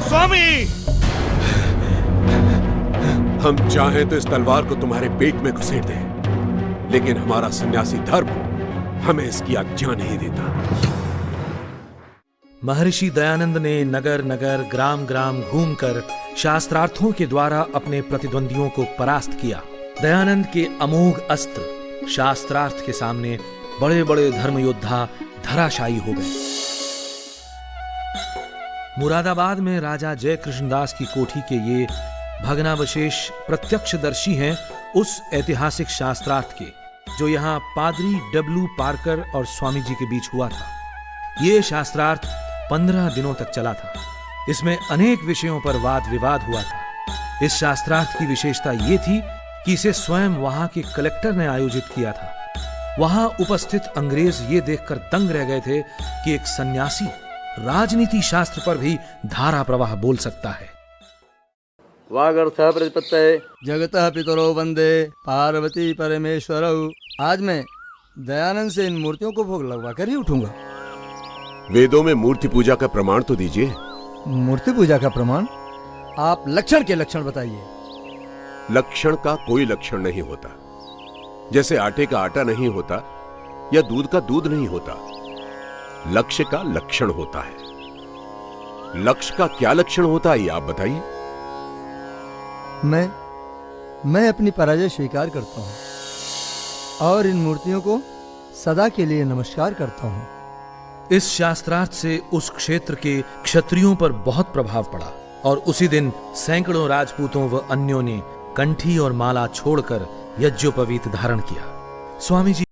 स्वामी, हम चाहें तो इस तलवार को तुम्हारे पेट में घुसेड़ दें, लेकिन हमारा सन्यासी धर्म हमें इसकी आज्ञा नहीं देता। महर्षि दयानंद ने नगर नगर ग्राम ग्राम घूमकर शास्त्रार्थों के द्वारा अपने प्रतिद्वंदियों को परास्त किया। दयानंद के अमोघ अस्त्र शास्त्रार्थ के सामने बड़े बड़े धर्म योद्धा धराशायी हो गए। मुरादाबाद में राजा जय कृष्णदास की कोठी के ये भग्नावशेष प्रत्यक्षदर्शी हैं उस ऐतिहासिक शास्त्रार्थ के जो यहाँ पादरी डब्ल्यू पार्कर और स्वामी जी के बीच हुआ था। ये शास्त्रार्थ 15 दिनों तक चला था। इसमें अनेक विषयों पर वाद विवाद हुआ था। इस शास्त्रार्थ की विशेषता ये थी कि इसे स्वयं वहां के कलेक्टर ने आयोजित किया था। वहां उपस्थित अंग्रेज ये देखकर दंग रह गए थे कि एक सन्यासी राजनीति शास्त्र पर भी धारा प्रवाह बोल सकता है। वागर्थः प्रतिपत्तये जगतः पितरो वंदे पार्वती परमेश्वरौ। आज मैं दयानंद से इन मूर्तियों को भोग लगवा कर ही उठूंगा। वेदों में मूर्ति पूजा का प्रमाण तो दीजिए। मूर्ति पूजा का प्रमाण? आप लक्षण के लक्षण बताइए। लक्षण का कोई लक्षण नहीं होता। जैसे आटे का आटा नहीं होता या दूध का दूध नहीं होता। लक्ष्य का लक्षण होता है। लक्ष्य का क्या लक्षण होता है ये आप बताइए। मैं अपनी पराजय स्वीकार करता हूं और इन मूर्तियों को सदा के लिए नमस्कार करता हूं। इस शास्त्रार्थ से उस क्षेत्र के क्षत्रियों पर बहुत प्रभाव पड़ा और उसी दिन सैकड़ों राजपूतों व अन्यों ने कंठी और माला छोड़कर यज्ञोपवीत धारण किया। स्वामी जी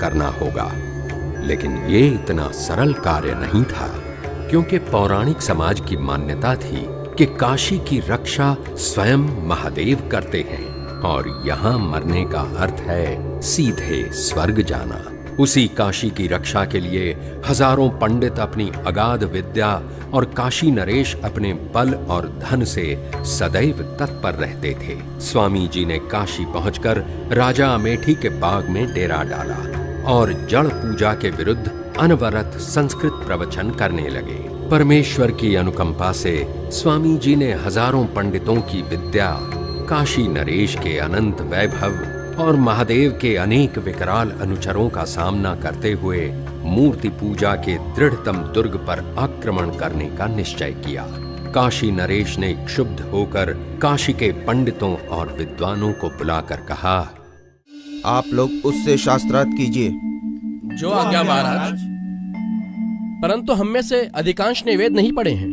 करना होगा। लेकिन ये इतना सरल कार्य नहीं था, क्योंकि पौराणिक समाज की मान्यता थी कि काशी की रक्षा स्वयं महादेव करते हैं और यहाँ मरने का अर्थ है सीधे स्वर्ग जाना। उसी काशी की रक्षा के लिए हजारों पंडित अपनी अगाध विद्या और काशी नरेश अपने बल और धन से सदैव तत्पर रहते थे। स्वामी जी ने काशी पहुंचकर राजा अमेठी के बाग में डेरा डाला और जड़ पूजा के विरुद्ध अनवरत संस्कृत प्रवचन करने लगे। परमेश्वर की अनुकंपा से स्वामी जी ने हजारों पंडितों की विद्या, काशी नरेश के अनंत वैभव और महादेव के अनेक विकराल अनुचरों का सामना करते हुए मूर्ति पूजा के दृढ़तम दुर्ग पर आक्रमण करने का निश्चय किया। काशी नरेश ने क्षुब्ध होकर काशी के पंडितों और विद्वानों को बुलाकर कहा, आप लोग उससे शास्त्रार्थ कीजिए। जो आज्ञा महाराज। परंतु हम में से अधिकांश ने वेद नहीं पढ़े हैं।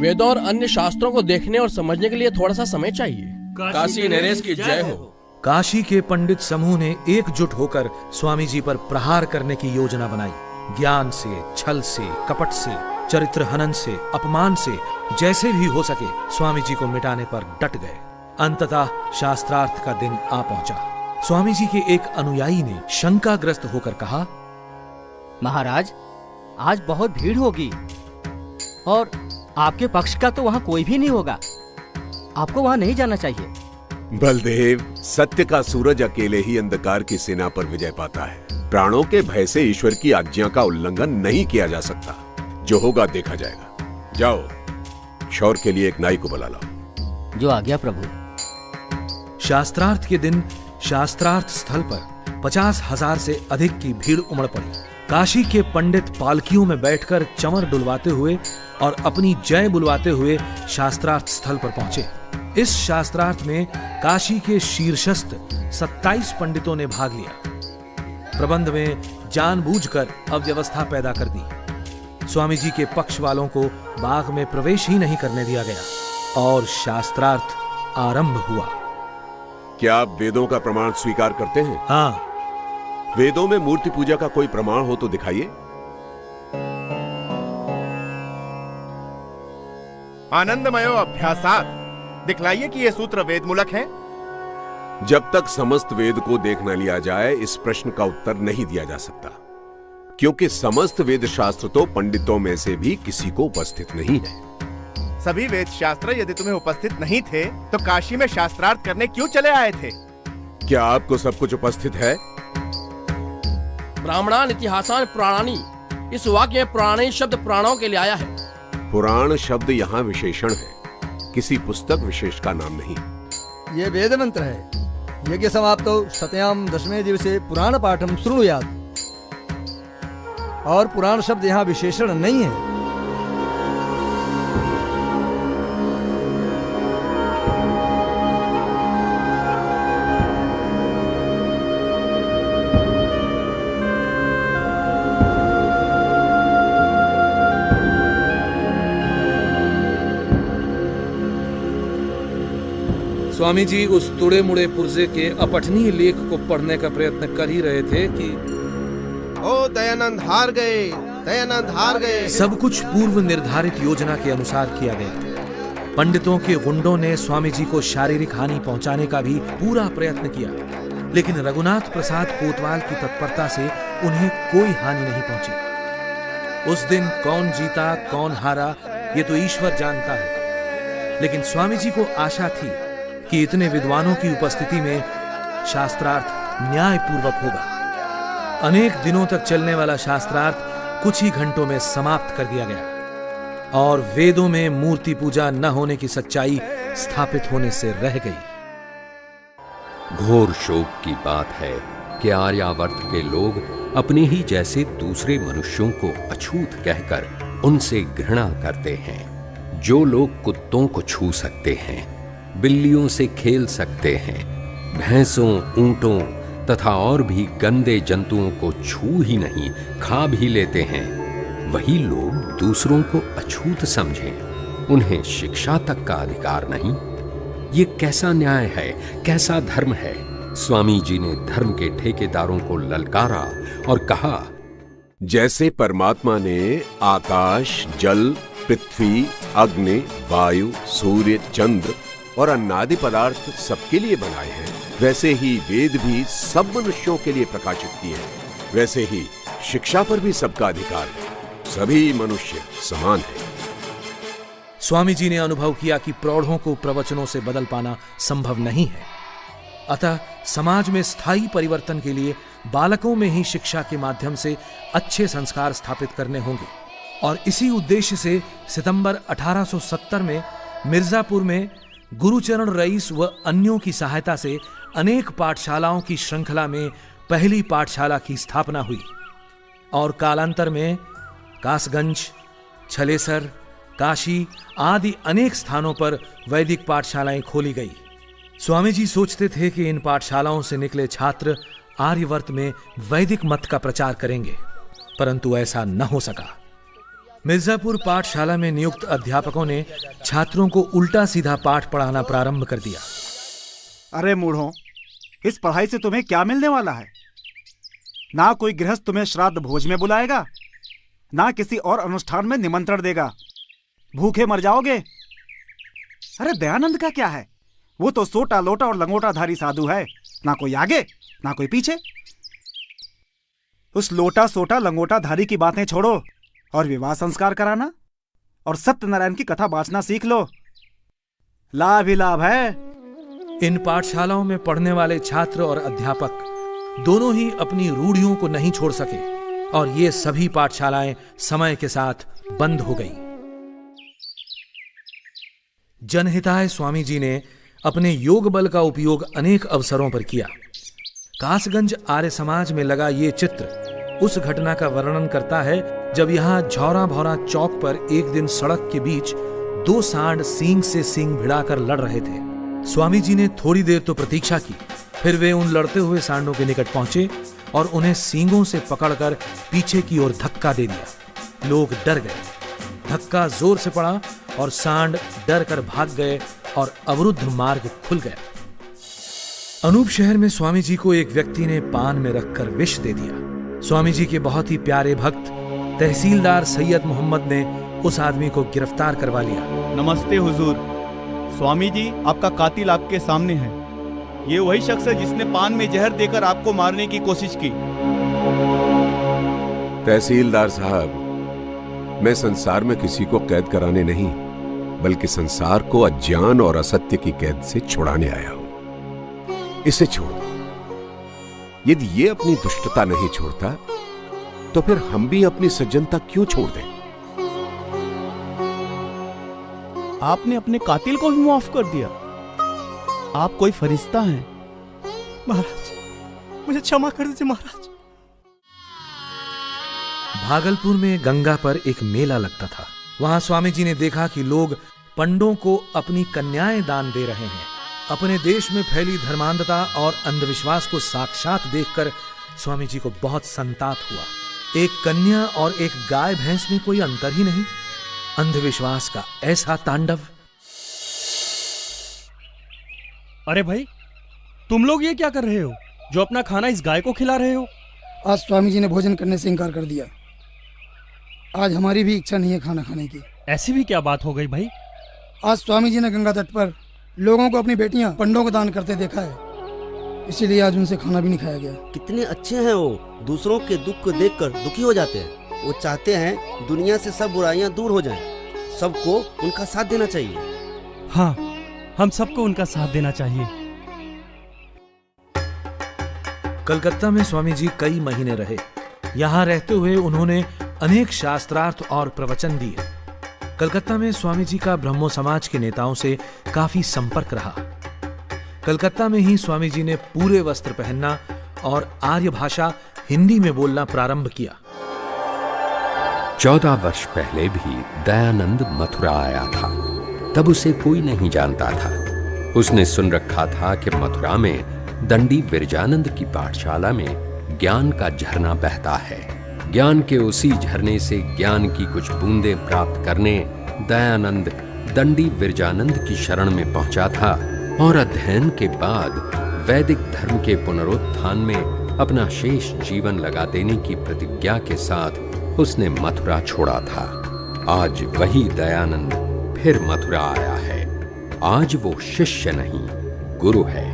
वेदों और अन्य शास्त्रों को देखने और समझने के लिए थोड़ा सा समय चाहिए। काशी नरेश की जय हो। काशी के पंडित समूह ने एकजुट होकर स्वामी जी पर प्रहार करने की योजना बनाई। ज्ञान से, छल से, कपट से, चरित्र हनन से, अपमान से, जैसे भी हो सके स्वामी जी को मिटाने पर डट गए। अंततः शास्त्रार्थ का दिन आ पहुंचा। स्वामी जी के एक अनुयायी ने शंकाग्रस्त होकर कहा, महाराज, आज बहुत भीड़ होगी और आपके पक्ष का तो वहाँ कोई भी नहीं होगा। आपको वहाँ नहीं जाना चाहिए। बलदेव, सत्य का सूरज अकेले ही अंधकार की सेना पर विजय पाता है। प्राणों के भय से ईश्वर की आज्ञा का उल्लंघन नहीं किया जा सकता। जो होगा देखा जाएगा। जाओ, शौर के लिए एक नाई को बुला लाओ। जो आज्ञा प्रभु। शास्त्रार्थ के दिन शास्त्रार्थ स्थल पर 50,000 से अधिक की भीड़ उमड़ पड़ी। काशी के पंडित पालकियों में बैठकर चमर डुलवाते हुए और अपनी जय बुलवाते हुए शास्त्रार्थ स्थल पर पहुंचे। इस शास्त्रार्थ में काशी के शीर्षस्थ 27 पंडितों ने भाग लिया। प्रबंध में जानबूझकर अव्यवस्था पैदा कर दी। स्वामी जी के पक्ष वालों को बाग में प्रवेश ही नहीं करने दिया गया और शास्त्रार्थ आरंभ हुआ। क्या आप वेदों का प्रमाण स्वीकार करते हैं? हाँ। वेदों में मूर्ति पूजा का कोई प्रमाण हो तो दिखाइए। आनंदमयो अभ्यासात, दिखलाइए कि ये सूत्र वेद मूलक हैं। जब तक समस्त वेद को देख न लिया जाए इस प्रश्न का उत्तर नहीं दिया जा सकता, क्योंकि समस्त वेद शास्त्र तो पंडितों में से भी किसी को उपस्थित नहीं है। सभी वेद शास्त्र यदि तुम्हें उपस्थित नहीं थे तो काशी में शास्त्रार्थ करने क्यों चले आए थे? क्या आपको सब कुछ उपस्थित है? ब्राह्मणान इतिहासान पुराणानी, इस वाक्य में पुराणी शब्द पुराणों के लिए आया है। पुराण शब्द यहाँ विशेषण है, किसी पुस्तक विशेष का नाम नहीं। ये वेद मंत्र है। यज्ञ समाप्तो शतयाम दशमे दिवसे पुराण पाठम शृणुयात्। और पुराण शब्द यहाँ विशेषण नहीं है। स्वामी जी उस तुड़े मुड़े पुर्जे के अपठनीय लेख को पढ़ने का प्रयत्न कर ही रहे थे कि ओ दयानंद हार गए, दयानंद हार गए। सब कुछ पूर्व निर्धारित योजना के अनुसार किया गया। पंडितों के गुंडों ने स्वामी जी को शारीरिक हानि पहुंचाने का भी पूरा प्रयत्न किया, लेकिन रघुनाथ प्रसाद कोतवाल की तत्परता से उन्हें कोई हानि नहीं पहुंची। उस दिन कौन जीता कौन हारा ये तो ईश्वर जानता है, लेकिन स्वामी जी को आशा थी कि इतने विद्वानों की उपस्थिति में शास्त्रार्थ न्यायपूर्वक होगा। अनेक दिनों तक चलने वाला शास्त्रार्थ कुछ ही घंटों में समाप्त कर दिया गया और वेदों में मूर्ति पूजा न होने की सच्चाई स्थापित होने से रह गई। घोर शोक की बात है कि आर्यावर्त के लोग अपने ही जैसे दूसरे मनुष्यों को अछूत कहकर उनसे घृणा करते हैं। जो लोग कुत्तों को छू सकते हैं, बिल्लियों से खेल सकते हैं, भैंसों, ऊंटों तथा और भी गंदे जंतुओं को छू ही नहीं खा भी लेते हैं, वही लोग दूसरों को अछूत समझें, उन्हें शिक्षा तक का अधिकार नहीं। ये कैसा न्याय है, कैसा धर्म है? स्वामी जी ने धर्म के ठेकेदारों को ललकारा और कहा, जैसे परमात्मा ने आकाश, जल, पृथ्वी, अग्नि, वायु, सूर्य, चंद्र और अन्नादि पदार्थ सबके लिए बनाए हैं, वैसे ही वेद भी सब मनुष्यों के लिए प्रकाशित किए हैं। वैसे ही शिक्षा पर भी सबका अधिकार है। सभी मनुष्य समान हैं। स्वामी जी ने अनुभव किया कि प्रौढ़ों को प्रवचनों से बदल पाना संभव नहीं है। अतः समाज में स्थायी परिवर्तन के लिए बालकों में ही शिक्षा के माध्यम से अच्छे संस्कार स्थापित करने होंगे। और इसी उद्देश्य से सितंबर 1870 में मिर्जापुर में गुरुचरण रईस व अन्यों की सहायता से अनेक पाठशालाओं की श्रृंखला में पहली पाठशाला की स्थापना हुई और कालांतर में कासगंज, छलेसर, काशी आदि अनेक स्थानों पर वैदिक पाठशालाएं खोली गई। स्वामी जी सोचते थे कि इन पाठशालाओं से निकले छात्र आर्यवर्त में वैदिक मत का प्रचार करेंगे, परंतु ऐसा न हो सका। मिर्जापुर पाठशाला में नियुक्त अध्यापकों ने छात्रों को उल्टा सीधा पाठ पढ़ाना प्रारंभ कर दिया। अरे मूढ़ों, इस पढ़ाई से तुम्हें क्या मिलने वाला है? ना कोई गृहस्थ तुम्हें श्राद्ध भोज में बुलाएगा, ना किसी और अनुष्ठान में निमंत्रण देगा। भूखे मर जाओगे। अरे दयानंद का क्या है? वो तो सोटा लोटा और लंगोटाधारी साधु है, ना कोई आगे ना कोई पीछे। उस लोटा सोटा लंगोटाधारी की बातें छोड़ो और विवाह संस्कार कराना और सत्यनारायण की कथा बांचना सीख लो। लाभ ही लाभ है। इन पाठशालाओं में पढ़ने वाले छात्र और अध्यापक दोनों ही अपनी रूढ़ियों को नहीं छोड़ सके और ये सभी पाठशालाएं समय के साथ बंद हो गईं। जनहिताय स्वामी जी ने अपने योग बल का उपयोग अनेक अवसरों पर किया। कासगंज आर्य समाज में लगा ये चित्र उस घटना का वर्णन करता है जब यहां झौरा भौरा चौक पर एक दिन सड़क के बीच दो सांड सींग से सींग भिड़ाकर लड़ रहे थे। स्वामी जी ने थोड़ी देर तो प्रतीक्षा की, फिर वे उन लड़ते हुए सांडों के निकट पहुंचे और उन्हें सींगों से पकड़कर पीछे की ओर धक्का दे दिया। लोग डर गए। धक्का जोर से पड़ा और सांड डर कर भाग गए और अवरुद्ध मार्ग खुल गया। अनूप शहर में स्वामी जी को एक व्यक्ति ने पान में रखकर विष दे दिया। स्वामी जी के बहुत ही प्यारे भक्त तहसीलदार सैयद मोहम्मद ने उस आदमी को गिरफ्तार करवा लिया। नमस्ते हुजूर, स्वामी जी आपका कातिल आपके सामने है। ये वही शख्स है जिसने पान में जहर देकर आपको मारने की कोशिश की। तहसीलदार साहब, मैं संसार में किसी को कैद कराने नहीं, बल्कि संसार को अज्ञान और असत्य की कैद से छुड़ाने आया हूं। इसे छोड़ दो। यदि ये अपनी दुष्टता नहीं छोड़ता तो फिर हम भी अपनी सज्जनता क्यों छोड़ दें? आपने अपने कातिल को भी माफ कर दिया। आप कोई फरिश्ता हैं। महाराज, मुझे क्षमा कर दीजिए महाराज। भागलपुर में गंगा पर एक मेला लगता था। वहां स्वामी जी ने देखा कि लोग पंडों को अपनी कन्याएं दान दे रहे हैं। अपने देश में फैली धर्मांधता और अंधविश्वास को साक्षात देखकर स्वामी जी को बहुत संताप हुआ। एक कन्या और एक गाय भैंस में कोई अंतर ही नहीं। अंधविश्वास का ऐसा तांडव। अरे भाई, तुम लोग ये क्या कर रहे हो जो अपना खाना इस गाय को खिला रहे हो? आज स्वामी जी ने भोजन करने से इनकार कर दिया। आज हमारी भी इच्छा नहीं है खाना खाने की। ऐसी भी क्या बात हो गई भाई? आज स्वामी जी ने गंगा तट पर लोगों को अपनी बेटियां पंडों को दान करते देखा है, इसीलिए आज उनसे खाना भी नहीं खाया गया। कितने अच्छे हैं वो, दूसरों के दुख को देखकर दुखी हो जाते हैं। वो चाहते हैं दुनिया से सब बुराइयां दूर हो जाएं। सबको उनका साथ देना चाहिए। हाँ, हम सबको उनका साथ देना चाहिए। कलकत्ता में स्वामी जी कई महीने रहे। यहाँ रहते हुए उन्होंने अनेक शास्त्रार्थ और प्रवचन दिए। कलकत्ता में स्वामी जी का ब्रह्मो समाज के नेताओं से काफी संपर्क रहा। कलकत्ता में ही स्वामी जी ने पूरे वस्त्र पहनना और आर्य भाषा हिंदी में बोलना प्रारंभ किया। 14 वर्ष पहले भी दयानंद मथुरा आया था। तब उसे कोई नहीं जानता था। उसने सुन रखा था कि मथुरा में दंडी विरजानंद की पाठशाला में ज्ञान का झरना बहता है। ज्ञान के उसी झरने से ज्ञान की कुछ बूंदें प्राप्त करने दयानंद दंडी विरजानंद की शरण में पहुंचा था और अध्ययन के बाद वैदिक धर्म के पुनरुत्थान में अपना शेष जीवन लगा देने की प्रतिज्ञा के साथ उसने मथुरा छोड़ा था। आज वही दयानंद फिर मथुरा आया है। आज वो शिष्य नहीं, गुरु है।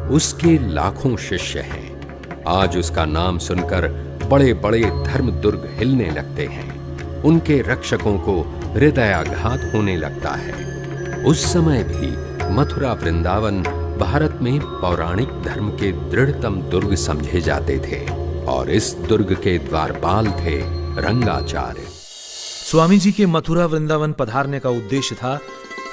उसके लाखों शिष्य हैं। आज उसका नाम सुनकर बड़े बड़े धर्म दुर्ग हिलने लगते हैं। उनके रक्षकों को हृदयाघात होने लगता है। उस समय भी मथुरा वृंदावन भारत में पौराणिक धर्म के दृढ़तम दुर्ग समझे जाते थे और इस दुर्ग के द्वारपाल थे रंगाचार्य। स्वामी जी के मथुरा वृंदावन पधारने का उद्देश्य था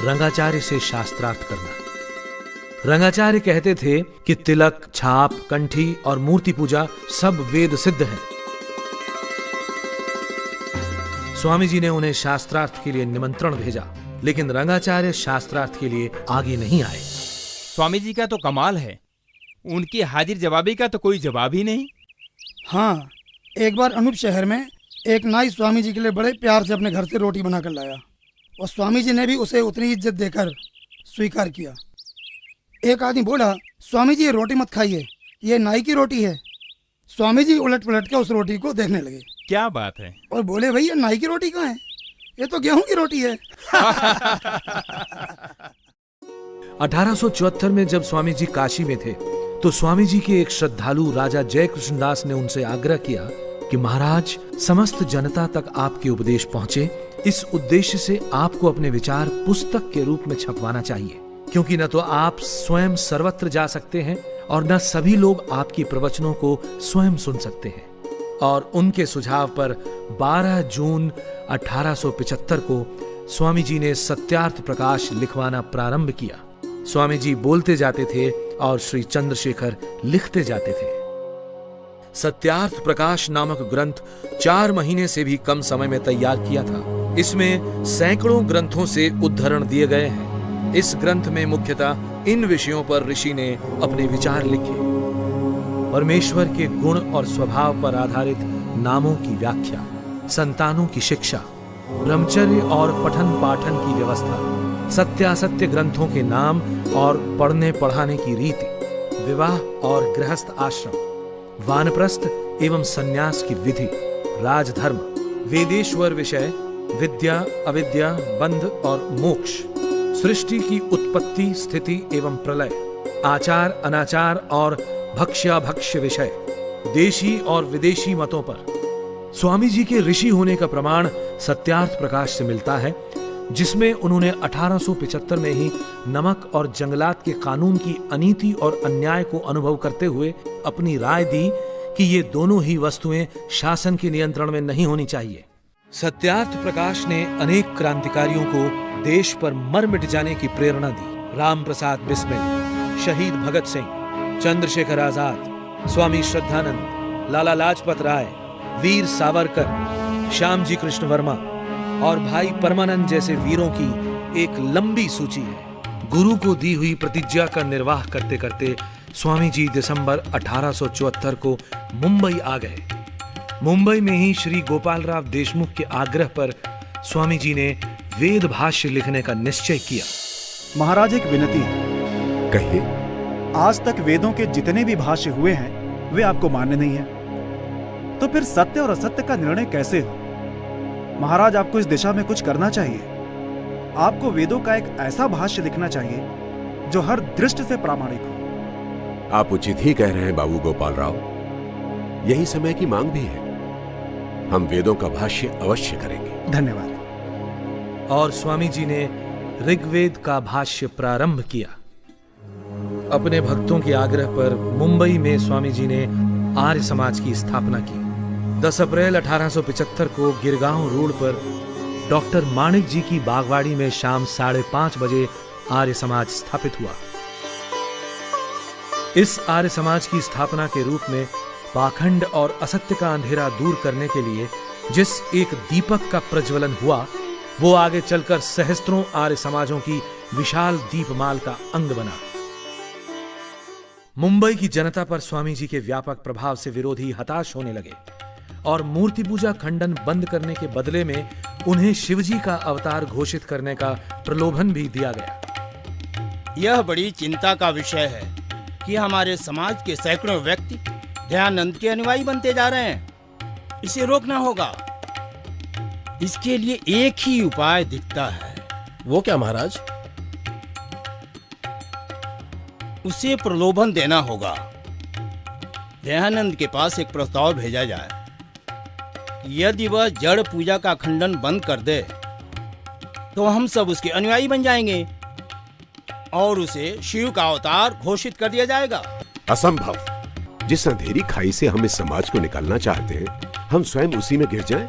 रंगाचार्य से शास्त्रार्थ करना। रंगाचार्य कहते थे कि तिलक, छाप, कंठी और मूर्ति पूजा सब वेद सिद्ध है। स्वामी जी ने उन्हें शास्त्रार्थ के लिए निमंत्रण भेजा, लेकिन रंगाचार्य शास्त्रार्थ के लिए आगे नहीं आए। स्वामी जी का तो कमाल है, उनकी हाजिर जवाबी का तो कोई जवाब ही नहीं। हाँ, एक बार अनूप शहर में एक नाई स्वामी जी के लिए बड़े प्यार से अपने घर से रोटी बनाकर लाया और स्वामी जी ने भी उसे उतनी इज्जत देकर स्वीकार किया। एक आदमी बोला, स्वामी जी ये रोटी मत खाइए, ये नाई की रोटी है। स्वामी जी उलट पलट के उस रोटी को देखने लगे। क्या बात है? और बोले, भैया नाई की रोटी कहाँ है? ये तो गेहूं की रोटी है। 1874 में जब स्वामी जी काशी में थे तो स्वामी जी के एक श्रद्धालु राजा जय कृष्णदास ने उनसे आग्रह किया कि महाराज, समस्त जनता तक आपके उपदेश पहुंचे, इस उद्देश्य से आपको अपने विचार पुस्तक के रूप में छपवाना चाहिए, क्योंकि न तो आप स्वयं सर्वत्र जा सकते हैं और न सभी लोग आपकी प्रवचनों को स्वयं सुन सकते हैं। और उनके सुझाव पर 12 जून 1875 को स्वामी जी ने सत्यार्थ प्रकाश लिखवाना प्रारंभ किया। स्वामी जी बोलते जाते थे और श्री चंद्रशेखर लिखते जाते थे। सत्यार्थ प्रकाश नामक ग्रंथ 4 महीने से भी कम समय में तैयार किया था। इसमें सैकड़ों ग्रंथों से उद्धरण दिए गए हैं। इस ग्रंथ में मुख्यतः इन विषयों पर ऋषि ने अपने विचार लिखे। परमेश्वर के गुण और स्वभाव पर आधारित नामों की व्याख्या, संतानों की शिक्षा, ब्रह्मचर्य और पठन पाठन की व्यवस्था, सत्यासत्य ग्रंथों के नाम और पढ़ने पढ़ाने की रीति, विवाह और गृहस्थ आश्रम, वानप्रस्थ एवं सन्यास की विधि, राजधर्म, वेदेश्वर विषय, विद्या अविद्या, बंध और मोक्ष, सृष्टि की उत्पत्ति स्थिति एवं प्रलय, आचार अनाचार और भक्ष्याभक्ष्य विषय, देशी और विदेशी मतों पर। स्वामी जी के ऋषि होने का प्रमाण सत्यार्थ प्रकाश से मिलता है, जिसमें उन्होंने 1875 में ही नमक और जंगलात के कानून की अनीति और अन्याय को अनुभव करते हुए अपनी राय दी कि ये दोनों ही वस्तुएं शासन के नियंत्रण में नहीं होनी चाहिए। सत्यार्थ प्रकाश ने अनेक क्रांतिकारियों को देश पर मर मिट जाने की प्रेरणा दी। राम प्रसाद बिस्मिल, शहीद भगत सिंह, चंद्रशेखर आजाद, स्वामी श्रद्धानंद, लाला लाजपत राय, वीर सावरकर, श्यामजी कृष्ण वर्मा और भाई परमानंद जैसे वीरों की एक लंबी सूची है। गुरु को दी हुई प्रतिज्ञा का निर्वाह करते करते स्वामी जी दिसंबर 1874 को मुंबई आ गए। मुंबई में ही श्री गोपालराव देशमुख के आग्रह पर स्वामी जी ने वेद भाष्य लिखने का निश्चय किया। महाराज, एक विनती है। कहिए। आज तक वेदों के जितने भी भाष्य हुए हैं वे आपको मान्य नहीं है, तो फिर सत्य और असत्य का निर्णय कैसे हो? महाराज, आपको इस दिशा में कुछ करना चाहिए। आपको वेदों का एक ऐसा भाष्य लिखना चाहिए जो हर दृष्टि से प्रामाणिक हो। आप उचित ही कह रहे हैं बाबू गोपाल राव, यही समय की मांग भी है। हम वेदों का भाष्य अवश्य करेंगे। धन्यवाद। और स्वामी जी ने ऋग्वेद का भाष्य प्रारंभ किया। अपने भक्तों के आग्रह पर मुंबई में स्वामी जी ने आर्य समाज की स्थापना की। 10 अप्रैल 1875 को गिरगांव रोड पर डॉक्टर माणिक जी की बागवाड़ी में शाम 5:30 बजे आर्य समाज स्थापित हुआ। इस आर्य समाज की स्थापना के रूप में पाखंड और असत्य का अंधेरा दूर करने के लिए जिस एक दीपक का प्रज्वलन हुआ, वो आगे चलकर सहस्त्रों आर्य समाजों की विशाल दीपमाल का अंग बना। मुंबई की जनता पर स्वामी जी के व्यापक प्रभाव से विरोधी हताश होने लगे और मूर्ति पूजा खंडन बंद करने के बदले में उन्हें शिवजी का अवतार घोषित करने का प्रलोभन भी दिया गया। यह बड़ी चिंता का विषय है कि हमारे समाज के सैकड़ों व्यक्ति दयानंद के अनुयायी बनते जा रहे हैं। इसे रोकना होगा। इसके लिए एक ही उपाय दिखता है। वो क्या महाराज? उसे प्रलोभन देना होगा। दयानंद के पास एक प्रस्ताव भेजा जाए। यदि वह जड़ पूजा का खंडन बंद कर दे तो हम सब उसके अनुयायी बन जाएंगे और उसे शिव का अवतार घोषित कर दिया जाएगा। असंभव। जिस अंधेरी खाई से हम इस समाज को निकालना चाहते हैं, हम स्वयं उसी में गिर जाएं?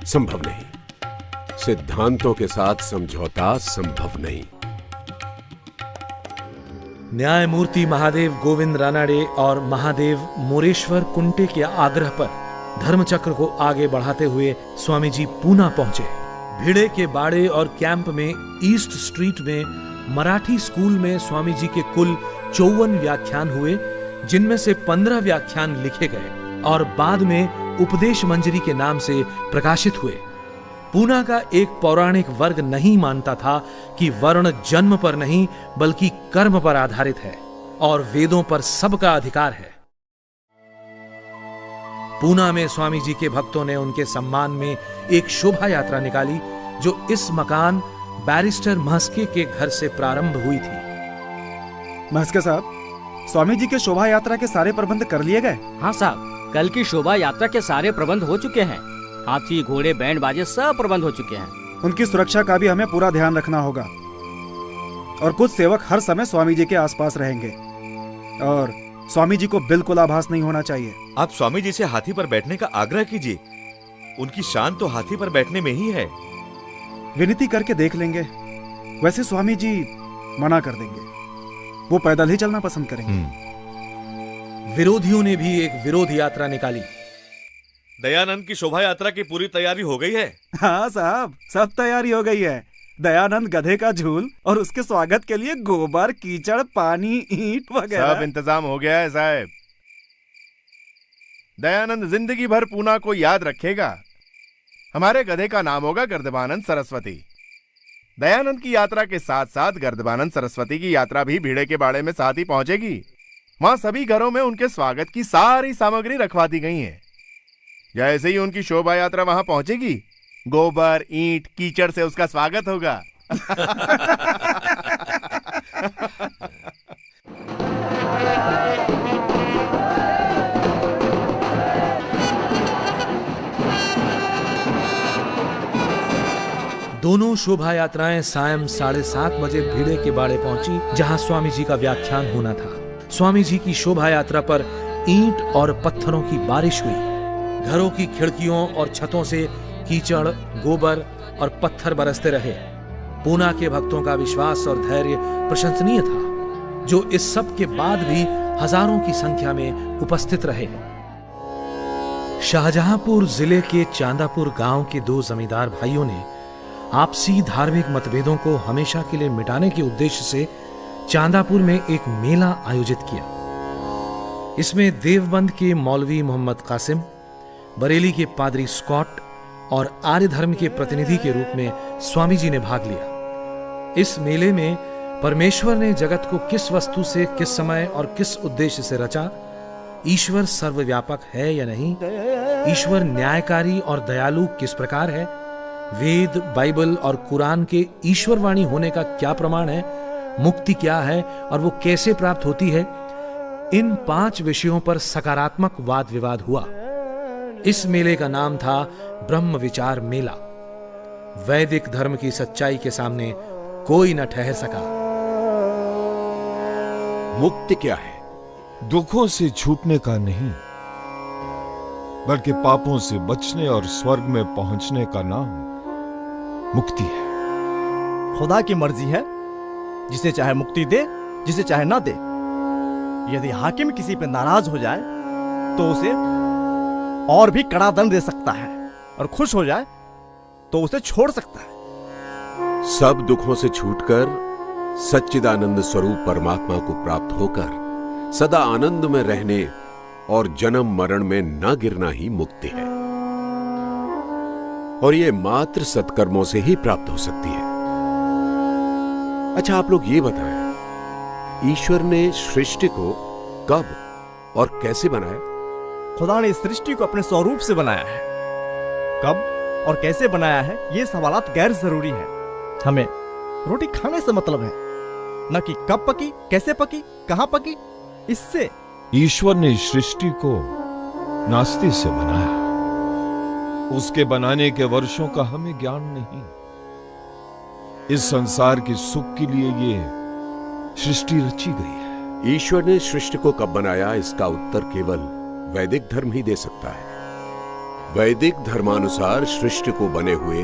संभव नहीं। सिद्धांतों के साथ समझौता संभव नहीं। न्यायमूर्ति महादेव गोविंद रानाडे और महादेव मोरेश्वर कुंटे के आग्रह पर धर्मचक्र को आगे बढ़ाते हुए स्वामी जी पूना पहुंचे। भिड़े के बाड़े और कैंप में ईस्ट स्ट्रीट में मराठी स्कूल में स्वामी जी के कुल 54 व्याख्यान हुए, जिनमें से 15 व्याख्यान लिखे गए और बाद में उपदेश मंजरी के नाम से प्रकाशित हुए। पूना का एक पौराणिक वर्ग नहीं मानता था कि वर्ण जन्म पर नहीं बल्कि कर्म पर आधारित है और वेदों पर सबका अधिकार है। पूना में स्वामी जी के भक्तों ने उनके सम्मान में एक शोभा यात्रा निकाली, जो इस मकान बैरिस्टर महस्के के घर से प्रारंभ हुई थी। महस्के साहब, स्वामी जी के शोभा यात्रा के सारे प्रबंध कर लिए गए? हाँ साहब, कल की शोभा यात्रा के सारे प्रबंध हो चुके हैं। हाथी, घोड़े, बैंड बाजे सब प्रबंध हो चुके हैं। उनकी सुरक्षा का भी हमें पूरा ध्यान रखना होगा और कुछ सेवक हर समय स्वामी जी के आसपास रहेंगे और स्वामी जी को बिल्कुल आभास नहीं होना चाहिए। आप स्वामी जी से हाथी पर बैठने का आग्रह कीजिए। उनकी शान तो हाथी पर बैठने में ही है। विनती करके देख लेंगे। वैसे स्वामी जी मना कर देंगे, वो पैदल ही चलना पसंद करेंगे। विरोधियों ने भी एक विरोध यात्रा निकाली। दयानंद की शोभा यात्रा की पूरी तैयारी हो गई है? हाँ साहब, सब तैयारी हो गई है। दयानंद गधे का झूल और उसके स्वागत के लिए गोबर, कीचड़, पानी, ईंट वगैरह सब इंतजाम हो गया है साहब। दयानंद जिंदगी भर पूना को याद रखेगा। हमारे गधे का नाम होगा गर्दभानंद सरस्वती। दयानंद की यात्रा के साथ साथ गर्दभानंद सरस्वती की यात्रा भी भीड़े के बाड़े में साथ ही पहुंचेगी। वहां सभी घरों में उनके स्वागत की सारी सामग्री रखवा दी गई है। जैसे ही उनकी शोभा यात्रा वहां पहुंचेगी, गोबर, ईंट, कीचड़ से उसका स्वागत होगा। दोनों शोभा यात्राएं सायं 7:30 बजे भिड़े के बाड़े पहुंची, जहां स्वामी जी का व्याख्यान होना था। स्वामी जी की शोभा यात्रा पर ईंट और पत्थरों की बारिश हुई। घरों की खिड़कियों और छतों से कीचड़, गोबर और पत्थर बरसते रहे। पूना के भक्तों का विश्वास और धैर्य प्रशंसनीय था, जो इस सब के बाद भी हजारों की संख्या में उपस्थित रहे। शाहजहांपुर जिले के चांदापुर गांव के दो जमींदार भाइयों ने आपसी धार्मिक मतभेदों को हमेशा के लिए मिटाने के उद्देश्य से चांदापुर में एक मेला आयोजित किया। इसमें देवबंद के मौलवी मोहम्मद कासिम, बरेली के पादरी स्कॉट और आर्य धर्म के प्रतिनिधि के रूप में स्वामी जी ने भाग लिया। इस मेले में परमेश्वर ने जगत को किस वस्तु से, किस समय और किस उद्देश्य से रचा, ईश्वर सर्वव्यापक है या नहीं, ईश्वर न्यायकारी और दयालु किस प्रकार है, वेद, बाइबल और कुरान के ईश्वरवाणी होने का क्या प्रमाण है, मुक्ति क्या है और वो कैसे प्राप्त होती है, इन 5 विषयों पर सकारात्मक वाद विवाद हुआ। इस मेले का नाम था ब्रह्म विचार मेला। वैदिक धर्म की सच्चाई के सामने कोई न ठहर सका। मुक्ति क्या है? दुखों से छूटने का नहीं, बल्कि पापों से बचने और स्वर्ग में पहुंचने का नाम मुक्ति है। खुदा की मर्जी है, जिसे चाहे मुक्ति दे, जिसे चाहे ना दे। यदि हाकिम किसी पे नाराज हो जाए तो उसे और भी कड़ा दंड दे सकता है, और खुश हो जाए तो उसे छोड़ सकता है। सब दुखों से छूटकर सच्चिदानंद स्वरूप परमात्मा को प्राप्त होकर सदा आनंद में रहने और जन्म मरण में न गिरना ही मुक्ति है, और यह मात्र सत्कर्मों से ही प्राप्त हो सकती है। अच्छा, आप लोग ये बताएं, ईश्वर ने सृष्टि को कब और कैसे बनाया? खुदा ने इस सृष्टि को अपने स्वरूप से बनाया है। कब और कैसे बनाया है ये सवालात गैर जरूरी है। हमें रोटी खाने से मतलब है, न कि कब पकी, कैसे पकी, कहां पकी। इससे ईश्वर ने इस सृष्टि को नास्ति से बनाया। उसके बनाने के वर्षों का हमें ज्ञान नहीं। इस संसार के सुख के लिए ये सृष्टि रची गई है। ईश्वर ने सृष्टि को कब बनाया, इसका उत्तर केवल वैदिक धर्म ही दे सकता है। वैदिक धर्मानुसार सृष्टि को बने हुए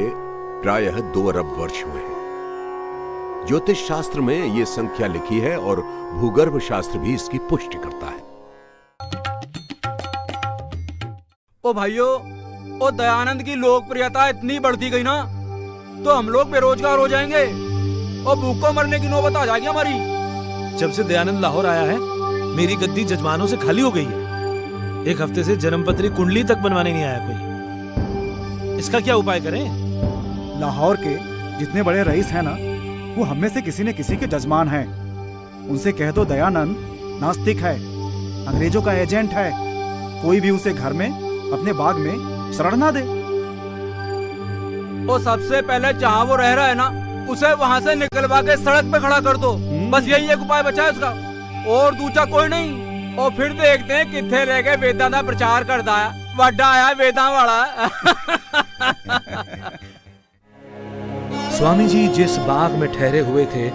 प्रायः 2 अरब वर्ष हुए हैं। ज्योतिष शास्त्र में यह संख्या लिखी है और भूगर्भ शास्त्र भी इसकी पुष्टि करता है। ओ भाइयों, ओ दयानंद की लोकप्रियता इतनी बढ़ती गई ना तो हम लोग बेरोजगार हो जाएंगे और भूखों मरने की नौबत आ जाएगी हमारी। जब से दयानंद लाहौर आया है मेरी गद्दी जजमानों से खाली हो गई है। एक हफ्ते से जन्मपत्री कुंडली तक बनवाने नहीं आया कोई। इसका क्या उपाय करें? लाहौर के जितने बड़े रईस हैं ना, वो हम में से किसी न किसी के जजमान हैं। उनसे कह दो दयानंद नास्तिक है, अंग्रेजों का एजेंट है। कोई भी उसे घर में अपने बाग में शरण ना दे। और सबसे पहले जहाँ वो रह रहा है ना, उसे वहाँ से निकलवा के सड़क पे खड़ा कर दो। बस यही एक उपाय बचा है उसका, और दूसरा कोई नहीं। और फिर देखते हैं कितने रह गए वेदांत का प्रचार करता है। वड्डा आया वेदांत वाला। स्वामी जी जिस बाग में ठहरे हुए थे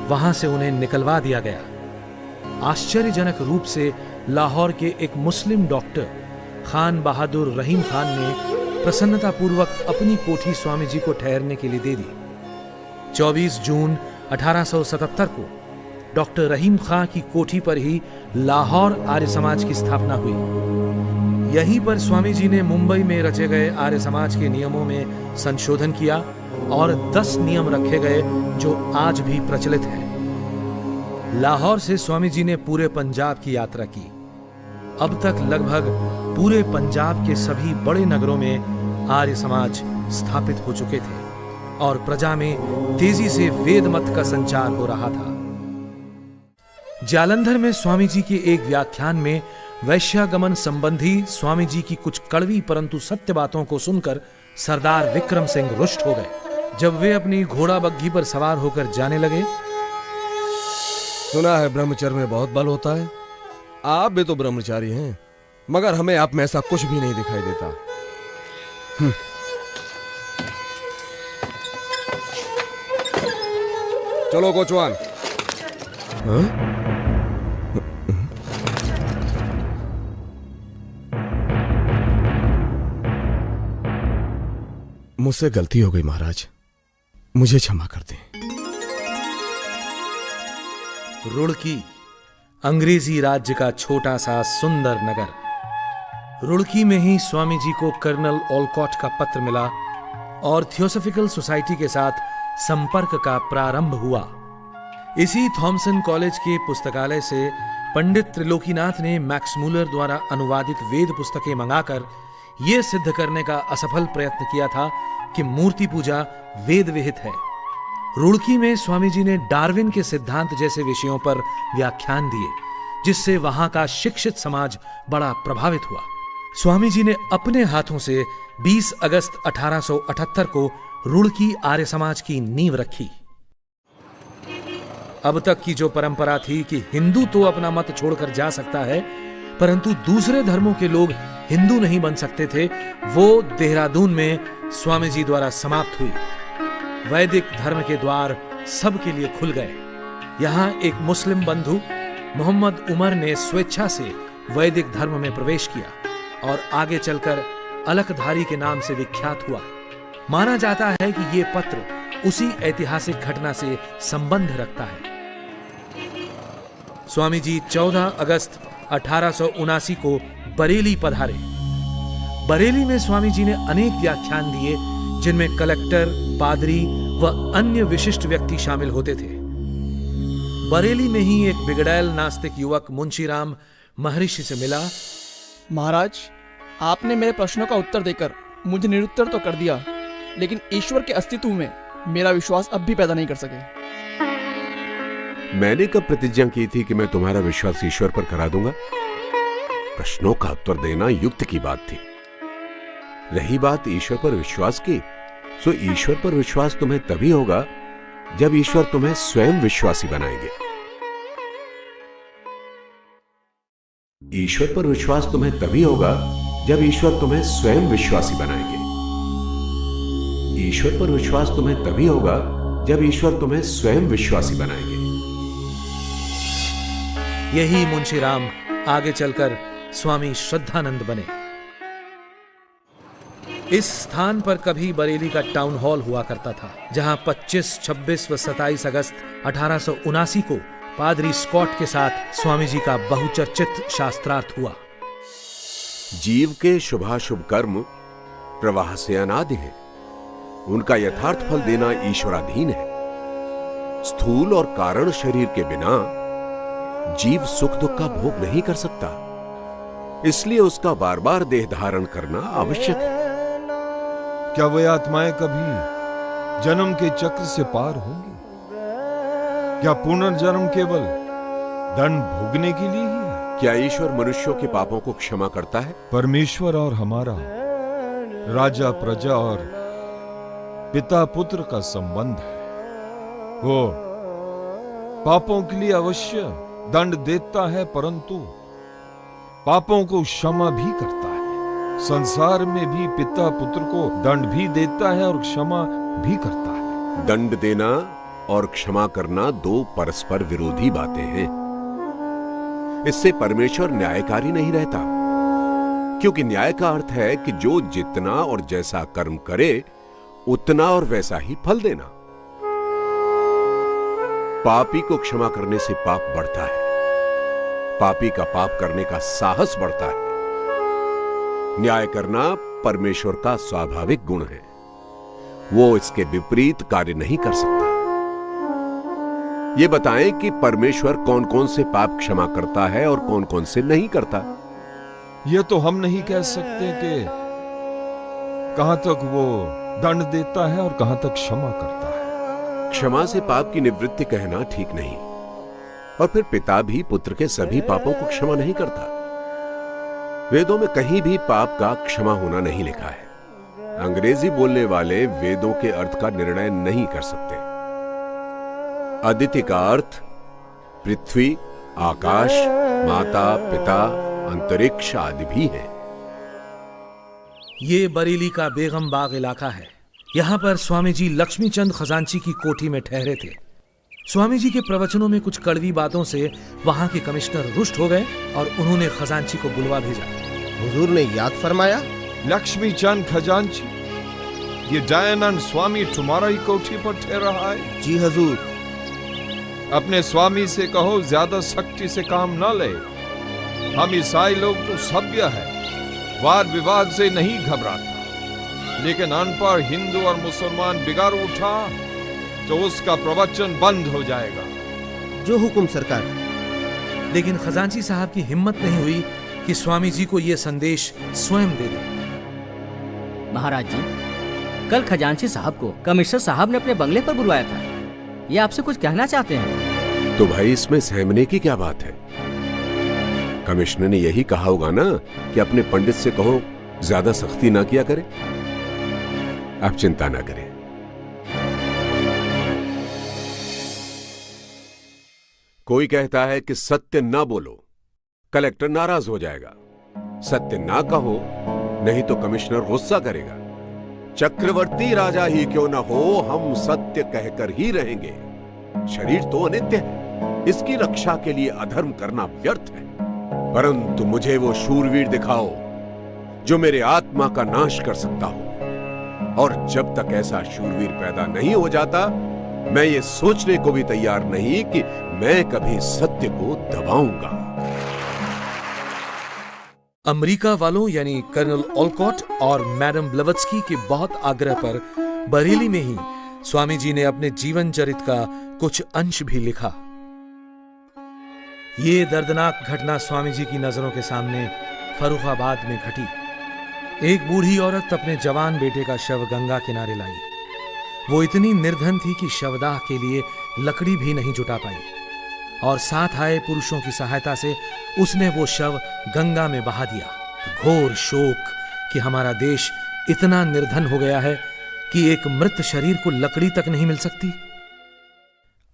वहां से उन्हें निकलवा दिया गया। आश्चर्यजनक रूप से लाहौर के एक मुस्लिम डॉक्टर खान बहादुर रहीम खान ने प्रसन्नतापूर्वक अपनी कोठी स्वामी जी को ठहरने के लिए दे दी। 24 जून 1877 को डॉक्टर रहीम खां की कोठी पर ही लाहौर आर्य समाज की स्थापना हुई। यहीं पर स्वामी जी ने मुंबई में रचे गए आर्य समाज के नियमों में संशोधन किया और 10 नियम रखे गए जो आज भी प्रचलित हैं। लाहौर से स्वामी जी ने पूरे पंजाब की यात्रा की। अब तक लगभग पूरे पंजाब के सभी बड़े नगरों में आर्य समाज स्थापित हो चुके थे और प्रजा में तेजी से वेद मत का संचार हो रहा था। जालंधर में स्वामी जी के एक व्याख्यान में वैश्यागमन संबंधी स्वामी जी की कुछ कड़वी परंतु सत्य बातों को सुनकर सरदार विक्रम सिंह रुष्ट हो गए। जब वे अपनी घोड़ा बग्घी पर सवार होकर जाने लगे, सुना है ब्रह्मचर्य में बहुत बल होता है। आप भी तो ब्रह्मचारी हैं, मगर हमें आप में ऐसा कुछ भी नहीं दिखाई देता। चलो कोचवान। मुझसे गलती हो गई महाराज, मुझे क्षमा कर दें। रुड़की अंग्रेजी राज्य का छोटा सा सुंदर नगर। रुड़की में ही स्वामी जी को कर्नल ओलकॉट का पत्र मिला और थियोसॉफिकल सोसाइटी के साथ संपर्क का प्रारंभ हुआ। इसी थॉमसन कॉलेज के पुस्तकालय से पंडित त्रिलोकीनाथ ने मैक्स मूलर द्वारा अनुवादित वेद पुस्तकें मंगाकर यह सिद्ध करने का असफल प्रयत्न किया था कि मूर्ति पूजा वेद विहित है। रुड़की में स्वामी जी ने डार्विन के सिद्धांत जैसे विषयों पर व्याख्यान दिए, जिससे वहां का शिक्षित समाज बड़ा प्रभावित हुआ। स्वामी जी ने अपने हाथों से 20 अगस्त 1878 को रुड़की आर्य समाज की नींव रखी। अब तक की जो परंपरा थी कि हिंदू तो अपना मत छोड़कर जा सकता है, परंतु दूसरे धर्मों के लोग हिंदू नहीं बन सकते थे, वो देहरादून में स्वामी जी द्वारा समाप्त हुई। वैदिक धर्म के द्वार सबके लिए खुल गए। यहाँ एक मुस्लिम बंधु मोहम्मद उमर ने स्वेच्छा से वैदिक धर्म में प्रवेश किया और आगे चलकर अलकधारी के नाम से विख्यात हुआ। माना जाता है कि ये पत्र उसी ऐतिहासिक घटना से संबंध रखता है। स्वामी जी 14 अगस्त 1879 को बरेली पधारे। बरेली में स्वामी जी ने अनेक व्याख्यान दिए, जिनमें कलेक्टर, पादरी व अन्य विशिष्ट व्यक्ति शामिल होते थे। बरेली में ही एक बिगड़ैल नास्तिक युवक मुंशीराम महर्षि से मिला। महाराज, आपने मेरे प्रश्नों का उत्तर देकर मुझे निरुत्तर तो कर दिया, लेकिन ईश्वर के अस्तित्व में मेरा विश्वास अब भी पैदा नहीं कर सके। मैंने कब प्रतिज्ञा की थी कि मैं तुम्हारा विश्वास ईश्वर पर करा दूंगा? प्रश्नों का उत्तर देना युक्त की बात थी। रही बात ईश्वर पर विश्वास की, तो ईश्वर पर विश्वास तुम्हें तभी होगा जब ईश्वर तुम्हें स्वयं विश्वासी बनाएंगे। ईश्वर पर विश्वास तुम्हें तभी होगा जब ईश्वर तुम्हें स्वयं विश्वासी बनाएंगे। ईश्वर पर विश्वास तुम्हें तभी होगा जब ईश्वर तुम्हें स्वयं विश्वासी बनाएंगे। यही मुंशीराम आगे चलकर स्वामी श्रद्धानंद बने। इस स्थान पर कभी बरेली का टाउन हॉल हुआ करता था, जहां 25, 26 व 27 अगस्त 1879 को पादरी स्कॉट के साथ स्वामी जी का बहुचर्चित शास्त्रार्थ हुआ। जीव के शुभाशुभ कर्म प्रवाह से अनादि है। उनका यथार्थ फल देना ईश्वराधीन है। स्थूल और कारण शरीर के बिना जीव सुख दुख का भोग नहीं कर सकता, इसलिए उसका बार बार देह धारण करना आवश्यक है। क्या वे आत्माएं कभी जन्म के चक्र से पार होंगी? क्या पुनर्जन्म केवल दंड भोगने के लिए ही है? क्या ईश्वर मनुष्यों के पापों को क्षमा करता है? परमेश्वर और हमारा राजा प्रजा और पिता पुत्र का संबंध है। वो पापों के लिए अवश्य दंड देता है, परंतु पापों को क्षमा भी करता है। संसार में भी पिता पुत्र को दंड भी देता है और क्षमा भी करता है। दंड देना और क्षमा करना दो परस्पर विरोधी बातें हैं। इससे परमेश्वर न्यायकारी नहीं रहता, क्योंकि न्याय का अर्थ है कि जो जितना और जैसा कर्म करे उतना और वैसा ही फल देना। पापी को क्षमा करने से पाप बढ़ता है, पापी का पाप करने का साहस बढ़ता है। न्याय करना परमेश्वर का स्वाभाविक गुण है, वो इसके विपरीत कार्य नहीं कर सकता। ये बताएं कि परमेश्वर कौन कौन से पाप क्षमा करता है और कौन कौन से नहीं करता। ये तो हम नहीं कह सकते कि कहां तक वो दंड देता है और कहां तक क्षमा करता है। क्षमा से पाप की निवृत्ति कहना ठीक नहीं, और फिर पिता भी पुत्र के सभी पापों को क्षमा नहीं करता। वेदों में कहीं भी पाप का क्षमा होना नहीं लिखा है। अंग्रेजी बोलने वाले वेदों के अर्थ का निर्णय नहीं कर सकते। अदिति का अर्थ पृथ्वी, आकाश, माता, पिता, अंतरिक्ष आदि भी है। ये बरेली का बेगम बाग इलाका है। यहाँ पर स्वामी जी लक्ष्मीचंद खजांची की कोठी में ठहरे थे। स्वामी जी के प्रवचनों में कुछ कड़वी बातों से वहाँ के कमिश्नर रुष्ट हो गए और उन्होंने खजांची को बुलवा भेजा। हुजूर ने याद फरमाया, लक्ष्मीचंद खजांची, ये दयानंद स्वामी तुम्हारी कोठी पर ठहरा है? जी हुजूर। अपने स्वामी से कहो ज्यादा सख्ती से काम न ले। हम ईसाई लोग तो सभ्य है, वाद विवाद से नहीं घबराता, लेकिन अनपढ़ हिंदू और मुसलमान बिगाड़ उठा तो उसका प्रवचन बंद हो जाएगा। जो हुक्म सरकार। लेकिन खजांची साहब की हिम्मत नहीं हुई कि स्वामी जी को यह संदेश स्वयं दे दें। महाराज जी, कल खजांची साहब को कमिश्नर साहब ने अपने बंगले पर बुलवाया था। ये आपसे कुछ कहना चाहते हैं। तो भाई इसमें सहमने की क्या बात है? कमिश्नर ने यही कहा होगा ना कि अपने पंडित से कहो ज्यादा सख्ती ना किया करे। आप चिंता ना करें। कोई कहता है कि सत्य ना बोलो, कलेक्टर नाराज हो जाएगा। सत्य ना कहो, नहीं तो कमिश्नर गुस्सा करेगा। चक्रवर्ती राजा ही क्यों ना हो, हम सत्य कहकर ही रहेंगे। शरीर तो अनित्य है, इसकी रक्षा के लिए अधर्म करना व्यर्थ है। परंतु मुझे वो शूरवीर दिखाओ जो मेरे आत्मा का नाश कर सकता हो, और जब तक ऐसा शूरवीर पैदा नहीं हो जाता, मैं ये सोचने को भी तैयार नहीं कि मैं कभी सत्य को दबाऊंगा। अमेरिका वालों यानी कर्नल ओलकॉट और मैडम ब्लवत्स्की के बहुत आग्रह पर बरेली में ही स्वामी जी ने अपने जीवन चरित का कुछ अंश भी लिखा। ये दर्दनाक घटना स्वामी जी की नजरों के सामने फर्रुखाबाद में घटी। एक बूढ़ी औरत अपने जवान बेटे का शव गंगा किनारे लाई। वो इतनी निर्धन थी कि शवदाह के लिए लकड़ी भी नहीं जुटा पाई। और साथ आए पुरुषों की सहायता से उसने वो शव गंगा में बहा दिया। घोर शोक कि हमारा देश इतना निर्धन हो गया है कि एक मृत शरीर को लकड़ी तक नहीं मिल सकती।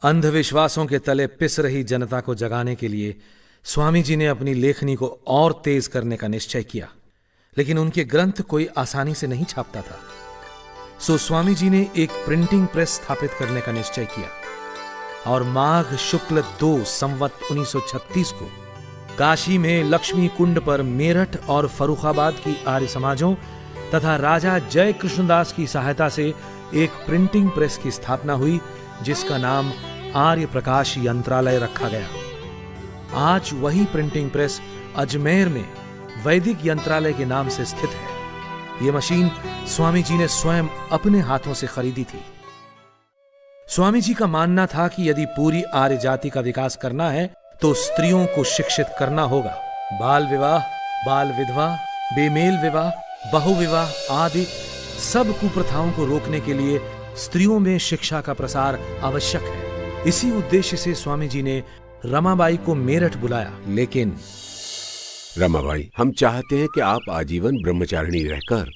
अंधविश्वासों के तले पिस रही जनता को जगाने के लिए स्वामी जी ने अपनी लेखनी को और तेज करने का निश्चय किया, लेकिन उनके ग्रंथ कोई आसानी से नहीं छापता था। सो स्वामी जी ने एक प्रिंटिंग प्रेस स्थापित करने का निश्चय किया और माघ शुक्ल 2 संवत 1936 को काशी में लक्ष्मी कुंड पर मेरठ और फर्रुखाबाद की आर्य समाजों तथा राजा जय कृष्णदास की सहायता से एक प्रिंटिंग प्रेस की स्थापना हुई, जिसका नाम आर्य प्रकाश यंत्रालय रखा गया। आज वही प्रिंटिंग प्रेस अजमेर में वैदिक यंत्रालय के नाम से स्थित है। यह मशीन स्वामी जी ने स्वयं अपने हाथों से खरीदी थी। स्वामी जी का मानना था कि यदि पूरी आर्य जाति का विकास करना है तो स्त्रियों को शिक्षित करना होगा। बाल विवाह, बाल विधवा, बेमेल विवाह, बहुविवाह आदि सब कुप्रथाओं को रोकने के लिए स्त्रियों में शिक्षा का प्रसार आवश्यक है। इसी उद्देश्य से स्वामी जी ने रमाबाई को मेरठ बुलाया। लेकिन रमाबाई, हम चाहते हैं कि आप आजीवन ब्रह्मचारिणी रहकर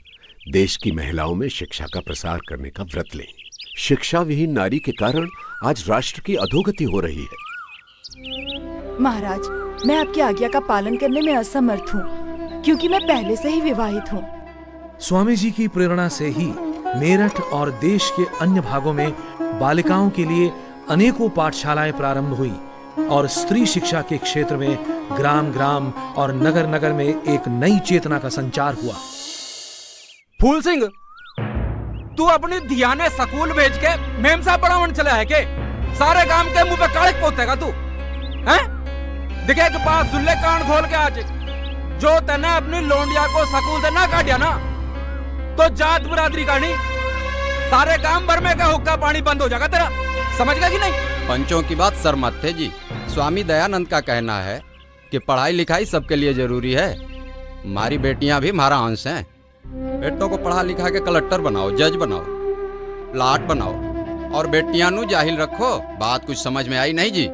देश की महिलाओं में शिक्षा का प्रसार करने का व्रत लें। शिक्षा विहीन नारी के कारण आज राष्ट्र की अधोगति हो रही है। महाराज, मैं आपकी आज्ञा का पालन करने में असमर्थ हूँ, क्योंकि मैं पहले से ही विवाहित हूँ। स्वामी जी की प्रेरणा से ही मेरठ और देश के अन्य भागों में बालिकाओं के लिए अनेकों पाठशालाएं प्रारंभ हुई और स्त्री शिक्षा के क्षेत्र में ग्राम ग्राम और नगर नगर में एक नई चेतना का संचार हुआ। फूल सिंह, तू अपनी धियाने स्कूल भेज के मेमसा पढ़ावन चला है के? सारे गांव के मुंह पे काले पोतेगा तू, हैं? दिखे के पास सुल्ले कान खोल के आज जो तने अपनी लोंडिया को स्कूल से ना काटिया ना, तो जात बिरादरी का नहीं, सारे गांव भर में का हुक्का पानी बंद हो जाएगा तेरा। समझ गया कि नहीं? पंचों की बात सर मत थे जी। स्वामी दयानंद का कहना है कि पढ़ाई लिखाई सबके लिए जरूरी है। हमारी बेटियां भी हमारा अंश हैं। बेटों को पढ़ा लिखा के कलेक्टर बनाओ, जज बनाओ, प्लाट बनाओ और बेटियां नु जाहिल रखो। बात कुछ समझ में आई नहीं जी?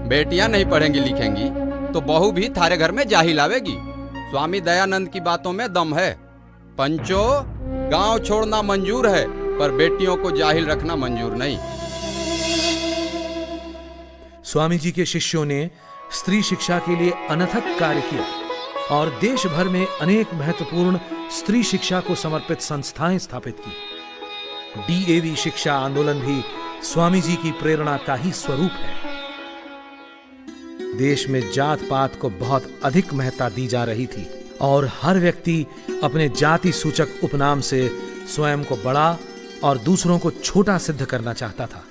बेटियां नहीं पढ़ेंगी लिखेंगी तो बहू भी थारे घर में जाहिल आवेगी। स्वामी दयानंद की बातों में दम है। पंचो, गांव छोड़ना मंजूर है पर बेटियों को जाहिल रखना मंजूर नहीं। स्वामी जी के शिष्यों ने स्त्री शिक्षा के लिए अनथक कार्य किया और देश भर में अनेक महत्वपूर्ण स्त्री शिक्षा को समर्पित संस्थाएं स्थापित की। डीएवी शिक्षा आंदोलन भी स्वामी जी की प्रेरणा का ही स्वरूप है। देश में जात पात को बहुत अधिक महत्ता दी जा रही थी और हर व्यक्ति अपने जाति सूचक उपनाम से स्वयं को बड़ा और दूसरों को छोटा सिद्ध करना चाहता था।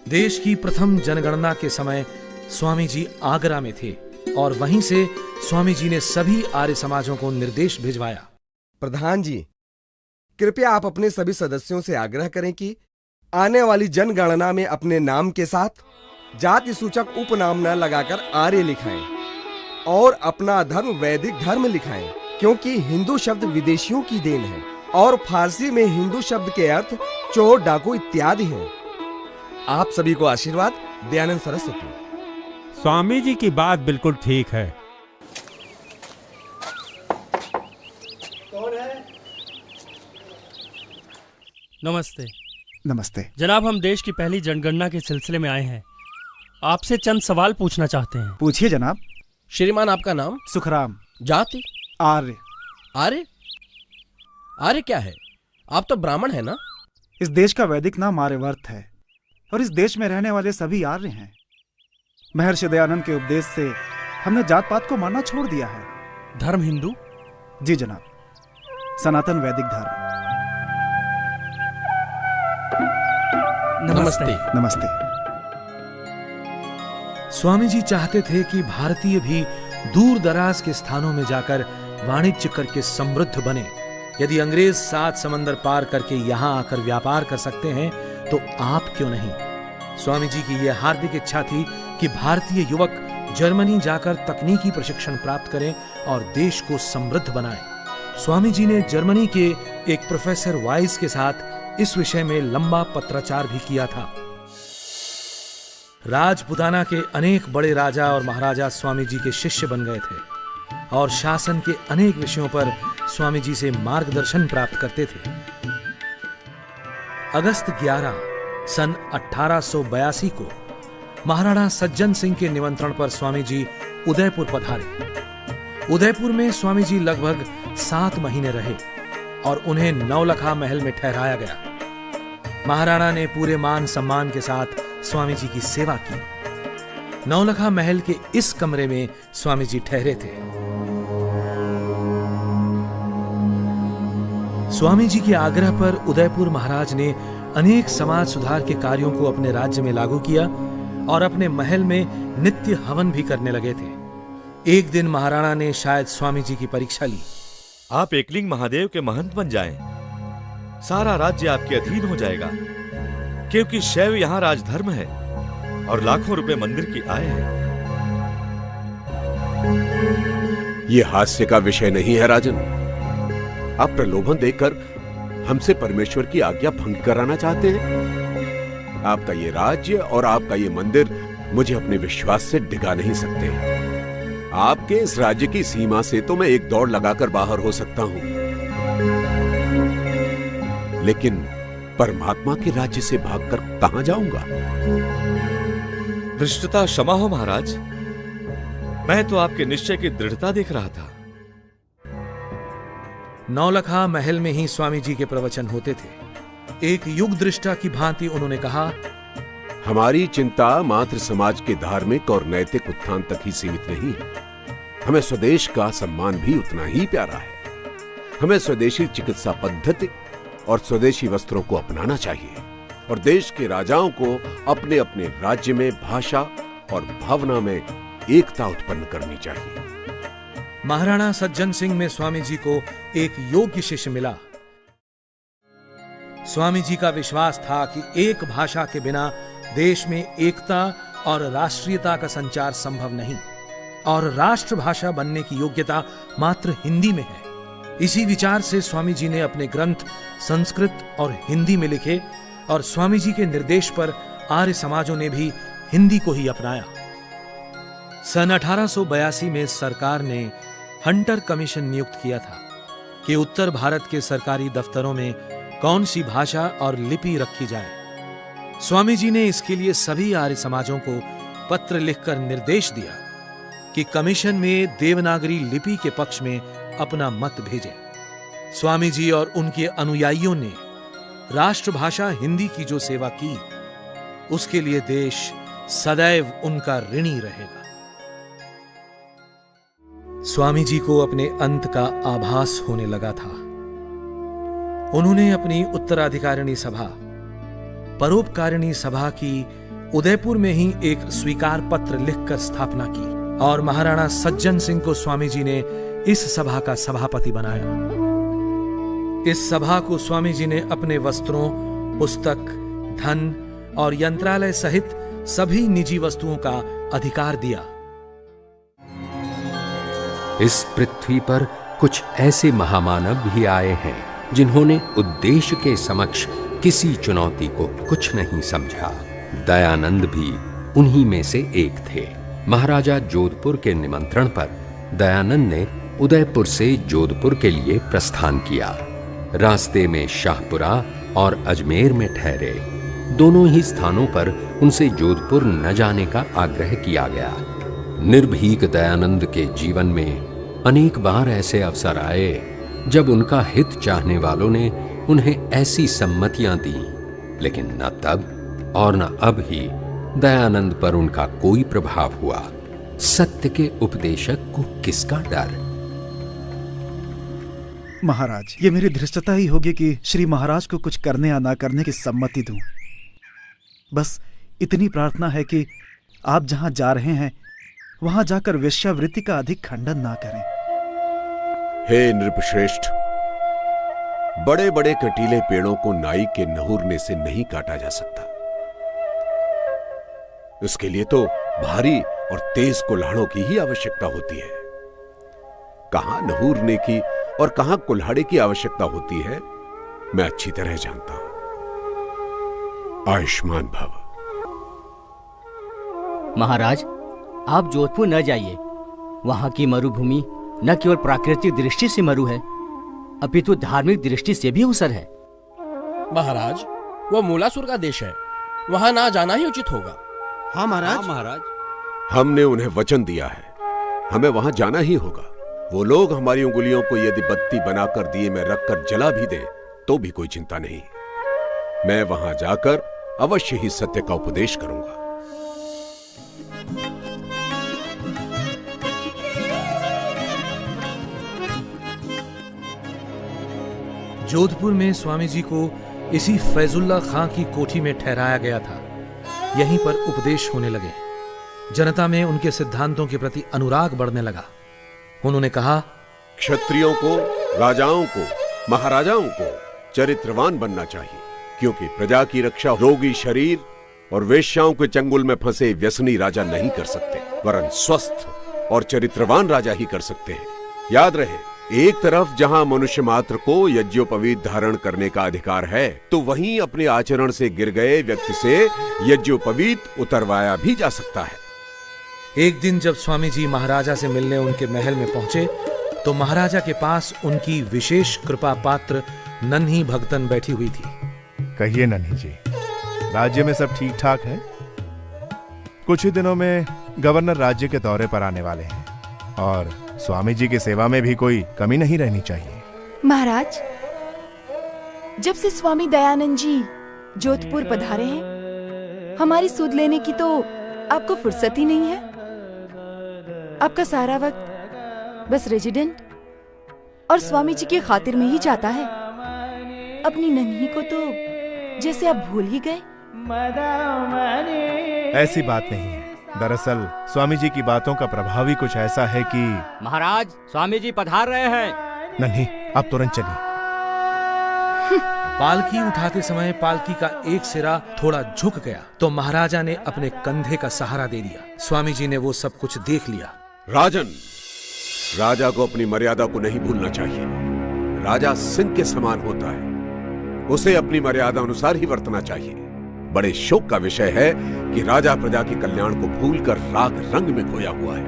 देश की प्रथम जनगणना के समय स्वामी जी आगरा में थे और वहीं से स्वामी जी ने सभी आर्य समाजों को निर्देश भिजवाया। प्रधान जी, कृपया आप अपने सभी सदस्यों से आग्रह करें कि आने वाली जनगणना में अपने नाम के साथ जाति सूचक उपनाम न लगाकर आर्य लिखाएं और अपना धर्म वैदिक धर्म लिखाएं, क्योंकि हिंदू शब्द विदेशियों की देन है और फारसी में हिंदू शब्द के अर्थ चोर, डाकू इत्यादि हैं। आप सभी को आशीर्वाद। दयानंद सरस्वती। स्वामी जी की बात बिल्कुल ठीक है। कौन है? नमस्ते। नमस्ते जनाब, हम देश की पहली जनगणना के सिलसिले में आए हैं। आपसे चंद सवाल पूछना चाहते हैं। पूछिए जनाब। श्रीमान, आपका नाम? सुखराम। जाति? आर्य। आर्य? आर्य क्या है? आप तो ब्राह्मण है ना? इस देश का वैदिक नाम आर्यवर्त है और इस देश में रहने वाले सभी आर्य हैं। महर्षि दयानंद के उपदेश से हमने जात पात को मानना छोड़ दिया है। धर्म हिंदू? जी जनाब, सनातन वैदिक धर्म। नमस्ते। नमस्ते। स्वामी जी चाहते थे कि भारतीय भी दूर दराज के स्थानों में जाकर वाणिज्य करके समृद्ध बने। यदि अंग्रेज 7 समंदर पार करके यहाँ आकर व्यापार कर सकते हैं तो आप क्यों नहीं? स्वामी जी की यह हार्दिक इच्छा थी कि भारतीय युवक जर्मनी जाकर तकनीकी प्रशिक्षण प्राप्त करें और देश को समृद्ध बनाएं। स्वामी जी ने जर्मनी के एक प्रोफेसर वाइस के साथ इस विषय में लंबा पत्राचार भी किया था। राजपुताना के अनेक बड़े राजा और महाराजा स्वामी जी के शिष्य बन गए थे और शासन के अनेक विषयों पर स्वामी जी से मार्गदर्शन प्राप्त करते थे। अगस्त 11 सन 1882 को महाराणा सज्जन सिंह के निमंत्रण पर स्वामी जी उदयपुर पधारे। उदयपुर में स्वामी जी लगभग 7 महीने रहे और उन्हें नौलखा महल में ठहराया गया। महाराणा ने पूरे मान सम्मान के साथ स्वामी जी की सेवा की। नौलखा महल के इस कमरे में स्वामी जी ठहरे थे। स्वामी जी के आग्रह पर उदयपुर महाराज ने अनेक समाज सुधार के कार्यों को अपने राज्य में लागू किया और अपने महल में नित्य हवन भी करने लगे थे। एक दिन महाराणा ने शायद स्वामी जी की परीक्षा ली। आप एकलिंग महादेव के महंत बन जाएं, सारा राज्य आपके अधीन हो जाएगा, क्योंकि शैव यहाँ राजधर्म है और लाखों रुपए मंदिर की आय है। यह हास्य का विषय नहीं है राजन। आप प्रलोभन देकर हमसे परमेश्वर की आज्ञा भंग कराना चाहते हैं। आपका ये राज्य और आपका ये मंदिर मुझे अपने विश्वास से डिगा नहीं सकते। आपके इस राज्य की सीमा से तो मैं एक दौड़ लगाकर बाहर हो सकता हूं, लेकिन परमात्मा के राज्य से भागकर कहां जाऊंगा? धृष्टता क्षमा हो महाराज, मैं तो आपके निश्चय की दृढ़ता देख रहा था। नौलखा महल में ही स्वामी जी के प्रवचन होते थे। एक युग दृष्टा की भांति उन्होंने कहा, हमारी चिंता मात्र समाज के धार्मिक और नैतिक उत्थान तक ही सीमित नहीं है। हमें स्वदेश का सम्मान भी उतना ही प्यारा है। हमें स्वदेशी चिकित्सा पद्धति और स्वदेशी वस्त्रों को अपनाना चाहिए और देश के राजाओं को अपने अपने राज्य में भाषा और भावना में एकता उत्पन्न करनी चाहिए। महाराणा सज्जन सिंह में स्वामी जी को एक योग्य शिष्य मिला। स्वामी जी का विश्वास था कि एक भाषा के बिना देश में एकता और राष्ट्रीयता का संचार संभव नहीं और राष्ट्रभाषा बनने की योग्यता मात्र हिंदी में है। इसी विचार से स्वामी जी ने अपने ग्रंथ संस्कृत और हिंदी में लिखे और स्वामी जी के निर्देश पर आर्य समाजों ने भी हिंदी को ही अपनाया। सन 1882 में सरकार ने हंटर कमीशन नियुक्त किया था कि उत्तर भारत के सरकारी दफ्तरों में कौन सी भाषा और लिपि रखी जाए। स्वामी जी ने इसके लिए सभी आर्य समाजों को पत्र लिखकर निर्देश दिया कि कमीशन में देवनागरी लिपि के पक्ष में अपना मत भेजें। स्वामी जी और उनके अनुयायियों ने राष्ट्रभाषा हिंदी की जो सेवा की, उसके लिए देश सदैव उनका ऋणी रहेगा। स्वामी जी को अपने अंत का आभास होने लगा था। उन्होंने अपनी उत्तराधिकारिणी सभा, परोपकारिणी सभा की उदयपुर में ही एक स्वीकार पत्र लिखकर स्थापना की और महाराणा सज्जन सिंह को स्वामी जी ने इस सभा का सभापति बनाया। इस सभा को स्वामी जी ने अपने वस्त्रों, पुस्तक, धन और यंत्रालय सहित सभी निजी वस्तुओं का अधिकार दिया। इस पृथ्वी पर कुछ ऐसे महामानव भी आए हैं जिन्होंने उद्देश्य के समक्ष किसी चुनौती को कुछ नहीं समझा। दयानंद भी उन्हीं में से एक थे। महाराजा जोधपुर के निमंत्रण पर दयानंद ने उदयपुर से जोधपुर के लिए प्रस्थान किया। रास्ते में शाहपुरा और अजमेर में ठहरे। दोनों ही स्थानों पर उनसे जोधपुर न जाने का आग्रह किया गया। निर्भीक दयानंद के जीवन में अनेक बार ऐसे अवसर आए जब उनका हित चाहने वालों ने उन्हें ऐसी सम्मतियां दी, लेकिन न तब और न अब ही दयानंद पर उनका कोई प्रभाव हुआ। सत्य के उपदेशक को किसका डर? महाराज, ये मेरी धृष्टता ही होगी कि श्री महाराज को कुछ करने या ना करने की सम्मति दूं। बस इतनी प्रार्थना है कि आप जहां जा रहे हैं वहां जाकर वेश्यावृत्ति का अधिक खंडन ना करें। हे नृपश्रेष्ठ, बड़े बड़े कटीले पेड़ों को नाई के नहुरने से नहीं काटा जा सकता। उसके लिए तो भारी और तेज कुल्हाड़ों की ही आवश्यकता होती है। कहां नहुरने की और कहां कुल्हाड़े की आवश्यकता होती है, मैं अच्छी तरह जानता हूं। आयुष्मान भव। महाराज, आप जोधपुर न जाइए। वहाँ की मरुभूमि न केवल प्राकृतिक दृष्टि से मरु है, अपितु धार्मिक दृष्टि से भी उसर है। महाराज, वो मूलासुर का देश है, वहाँ ना जाना ही उचित होगा। हाँ महाराज। हाँ महाराज, हमने उन्हें वचन दिया है, हमें वहां जाना ही होगा। वो लोग हमारी उंगलियों को यदि बत्ती बनाकर दिए में रखकर जला भी दे तो भी कोई चिंता नहीं। मैं वहां जाकर अवश्य ही सत्य का उपदेश करूंगा। जोधपुर में स्वामी जी को इसी फैजुल्ला खां की कोठी में ठहराया गया था। यहीं पर उपदेश होने लगे। जनता में उनके सिद्धांतों के प्रति अनुराग बढ़ने लगा। उन्होंने कहा, क्षत्रियों को, राजाओं को, महाराजाओं को चरित्रवान बनना चाहिए, क्योंकि प्रजा की रक्षा रोगी शरीर और वेश्याओं के चंगुल में फंसे व्यसनी राजा नहीं कर सकते, वरन स्वस्थ और चरित्रवान राजा ही कर सकते हैं। याद रहे, एक तरफ जहां मनुष्य मात्र को यज्ञोपवीत धारण करने का अधिकार है, तो वहीं अपने आचरण से गिर गए व्यक्ति से यज्ञोपवीत उतरवाया भी जा सकता है। एक दिन जब स्वामी जी महाराजा से मिलने उनके महल में पहुंचे तो महाराजा के पास उनकी विशेष कृपा पात्र नन्ही भगतन बैठी हुई थी। कहिए नन्ही जी, राज्य में सब ठीक ठाक है? कुछ ही दिनों में गवर्नर राज्य के दौरे पर आने वाले हैं और स्वामी जी की सेवा में भी कोई कमी नहीं रहनी चाहिए। महाराज, जब से स्वामी दयानंद जी जोधपुर पधारे हैं, हमारी सुध लेने की तो आपको फुर्सत ही नहीं है। आपका सारा वक्त बस रेजिडेंट और स्वामी जी की खातिर में ही जाता है। अपनी नन्ही को तो जैसे आप भूल ही गए। ऐसी बात नहीं है। दरअसल स्वामी जी की बातों का प्रभाव ही कुछ ऐसा है कि महाराज, स्वामी जी पधार रहे हैं। नन्ही, अब तुरंत चलिए। पालकी उठाते समय पालकी का एक सिरा थोड़ा झुक गया तो महाराजा ने अपने कंधे का सहारा दे दिया। स्वामी जी ने वो सब कुछ देख लिया। राजन, राजा को अपनी मर्यादा को नहीं भूलना चाहिए। राजा सिंह के समान होता है, उसे अपनी मर्यादा अनुसार ही वर्तना चाहिए। बड़े शोक का विषय है कि राजा प्रजा के कल्याण को भूलकर राग रंग में खोया हुआ है।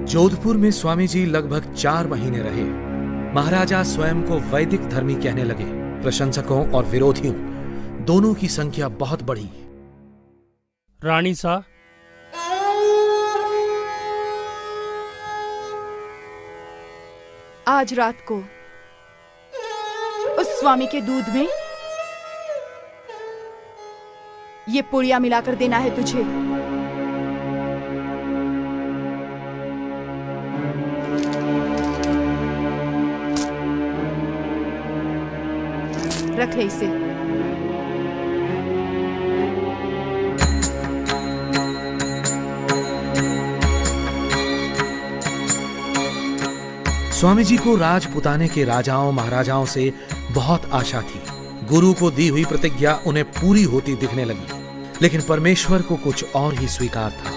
जोधपुर में स्वामी जी लगभग 4 महीने रहे। महाराजा स्वयं को वैदिक धर्मी कहने लगे। प्रशंसकों और विरोधियों दोनों की संख्या बहुत बढ़ी। रानी सा, आज रात को उस स्वामी के दूध में ये पुड़िया मिलाकर देना है तुझे। रख ले इसे। स्वामी जी को राजपुताने के राजाओं महाराजाओं से बहुत आशा थी। गुरु को दी हुई प्रतिज्ञा उन्हें पूरी होती दिखने लगी, लेकिन परमेश्वर को कुछ और ही स्वीकार था।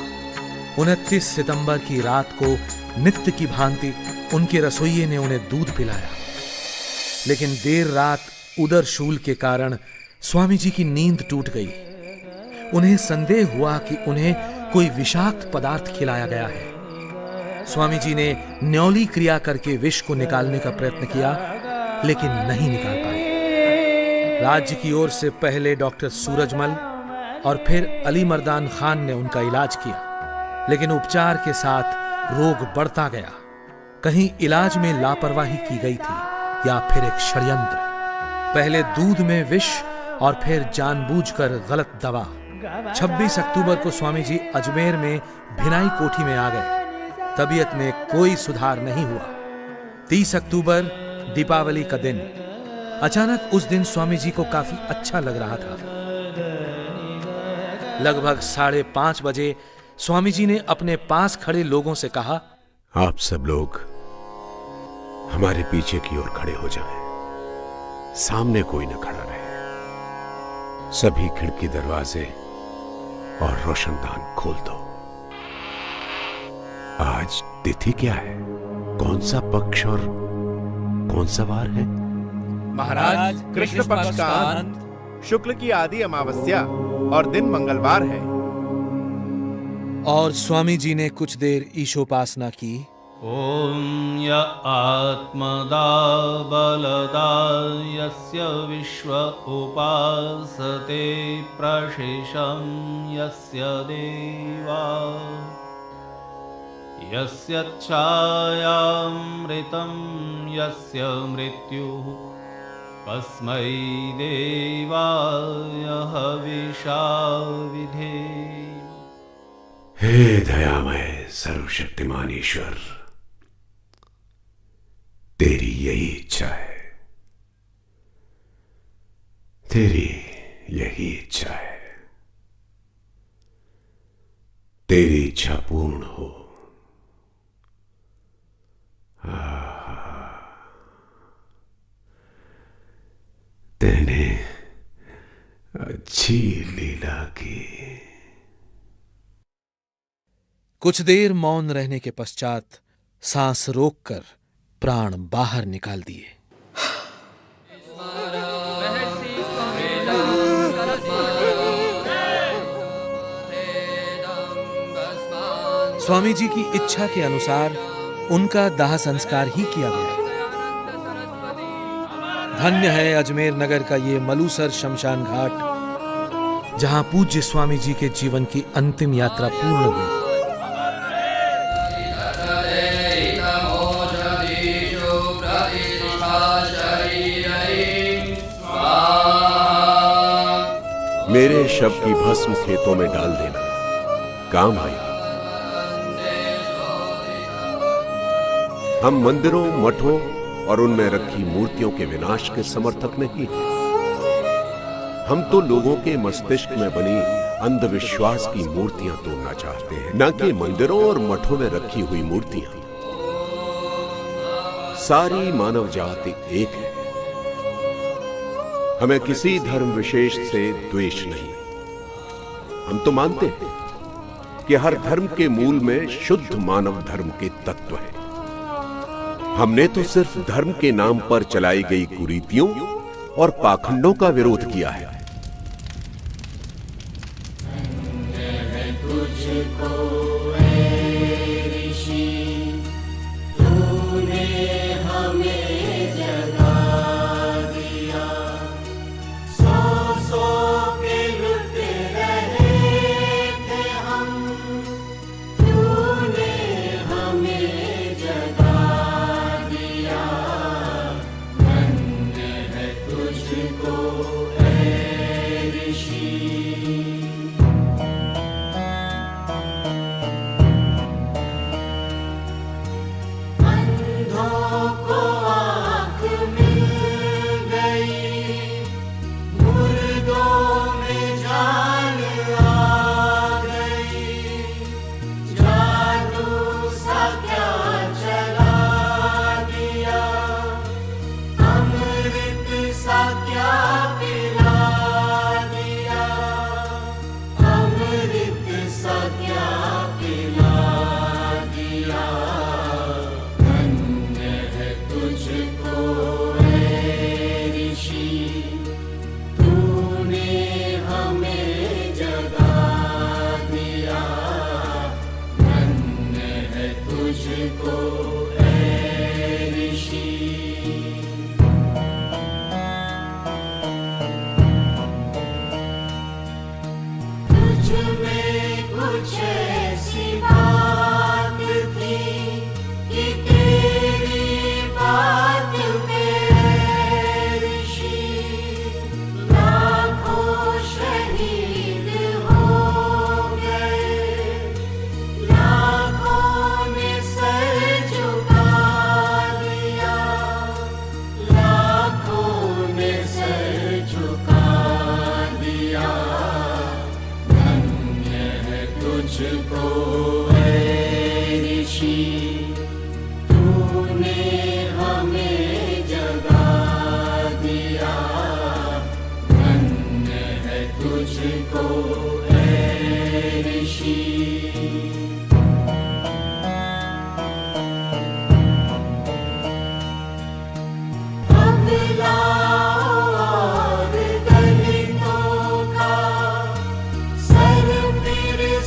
29 सितंबर की रात को नित्य की भांति उनके रसोइये ने उन्हें दूध पिलाया, लेकिन देर रात उदर शूल के कारण स्वामी जी की नींद टूट गई। उन्हें संदेह हुआ कि उन्हें कोई विषाक्त पदार्थ खिलाया गया है। स्वामी जी ने न्यौली क्रिया करके विष को निकालने का प्रयत्न किया, लेकिन नहीं निकाल पाए। राज्य की ओर से पहले डॉक्टर सूरजमल और फिर अली मर्दान खान ने उनका इलाज किया, लेकिन उपचार के साथ रोग बढ़ता गया। कहीं इलाज में लापरवाही की गई थी या फिर एक षड्यंत्र। पहले दूध में विष और फिर जानबूझकर गलत दवा। 26 अक्टूबर को स्वामी जी अजमेर में भिनाई कोठी में आ गए। तबीयत में कोई सुधार नहीं हुआ। 30 अक्टूबर दीपावली का दिन। अचानक उस दिन स्वामी जी को काफी अच्छा लग रहा था। लगभग 5:30 बजे स्वामी जी ने अपने पास खड़े लोगों से कहा, आप सब लोग हमारे पीछे की ओर खड़े हो जाएं। सामने कोई न खड़ा रहे। सभी खिड़की दरवाजे और रोशनदान खोल दो। आज तिथि क्या है? कौन सा पक्ष और कौन सा वार है? महाराज, कृष्ण पक्ष का अंत, शुक्ल की आदि अमावस्या और दिन मंगलवार है। और स्वामी जी ने कुछ देर ईशोपासना की। ॐ य आत्मदा बलदा यस्य विश्व उपासते प्रशिशं यस्य देवा यस्य छायामृतं यस्य मृत्युः तस्मै देवाय हविषा विधेम। हे दयामय सर्वशक्तिमान ईश्वर, तेरी यही इच्छा है, तेरी यही इच्छा है, तेरी इच्छा पूर्ण हो। तेने अच्छी लीला की। कुछ देर मौन रहने के पश्चात सांस रोककर प्राण बाहर निकाल दिए। स्वामी जी की इच्छा के अनुसार उनका दाह संस्कार ही किया गया। धन्य है अजमेर नगर का ये मलूसर शमशान घाट, जहां पूज्य स्वामी जी के जीवन की अंतिम यात्रा पूर्ण हुई। मेरे शव की भस्म खेतों में डाल देना, काम आएगी। हम मंदिरों, मठों और उनमें रखी मूर्तियों के विनाश के समर्थक नहीं हैं। हम तो लोगों के मस्तिष्क में बनी अंधविश्वास की मूर्तियां तोड़ना चाहते हैं, न कि मंदिरों और मठों में रखी हुई मूर्तियां। सारी मानव जाति एक है। हमें किसी धर्म विशेष से द्वेष नहीं। हम तो मानते हैं कि हर धर्म के मूल में शुद्ध मानव धर्म के तत्व है। हमने तो सिर्फ धर्म के नाम पर चलाई गई कुरीतियों और पाखंडों का विरोध किया है।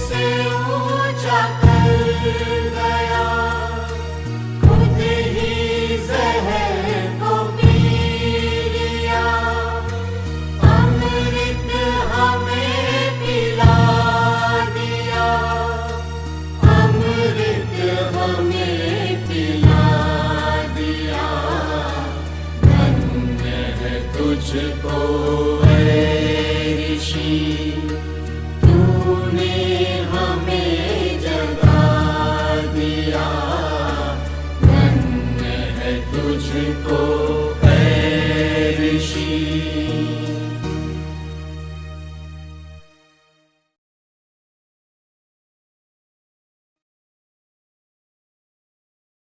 से तुझको है ऋषि, तूने हमें जगा दिया, धन्य है तुझको है ऋषि।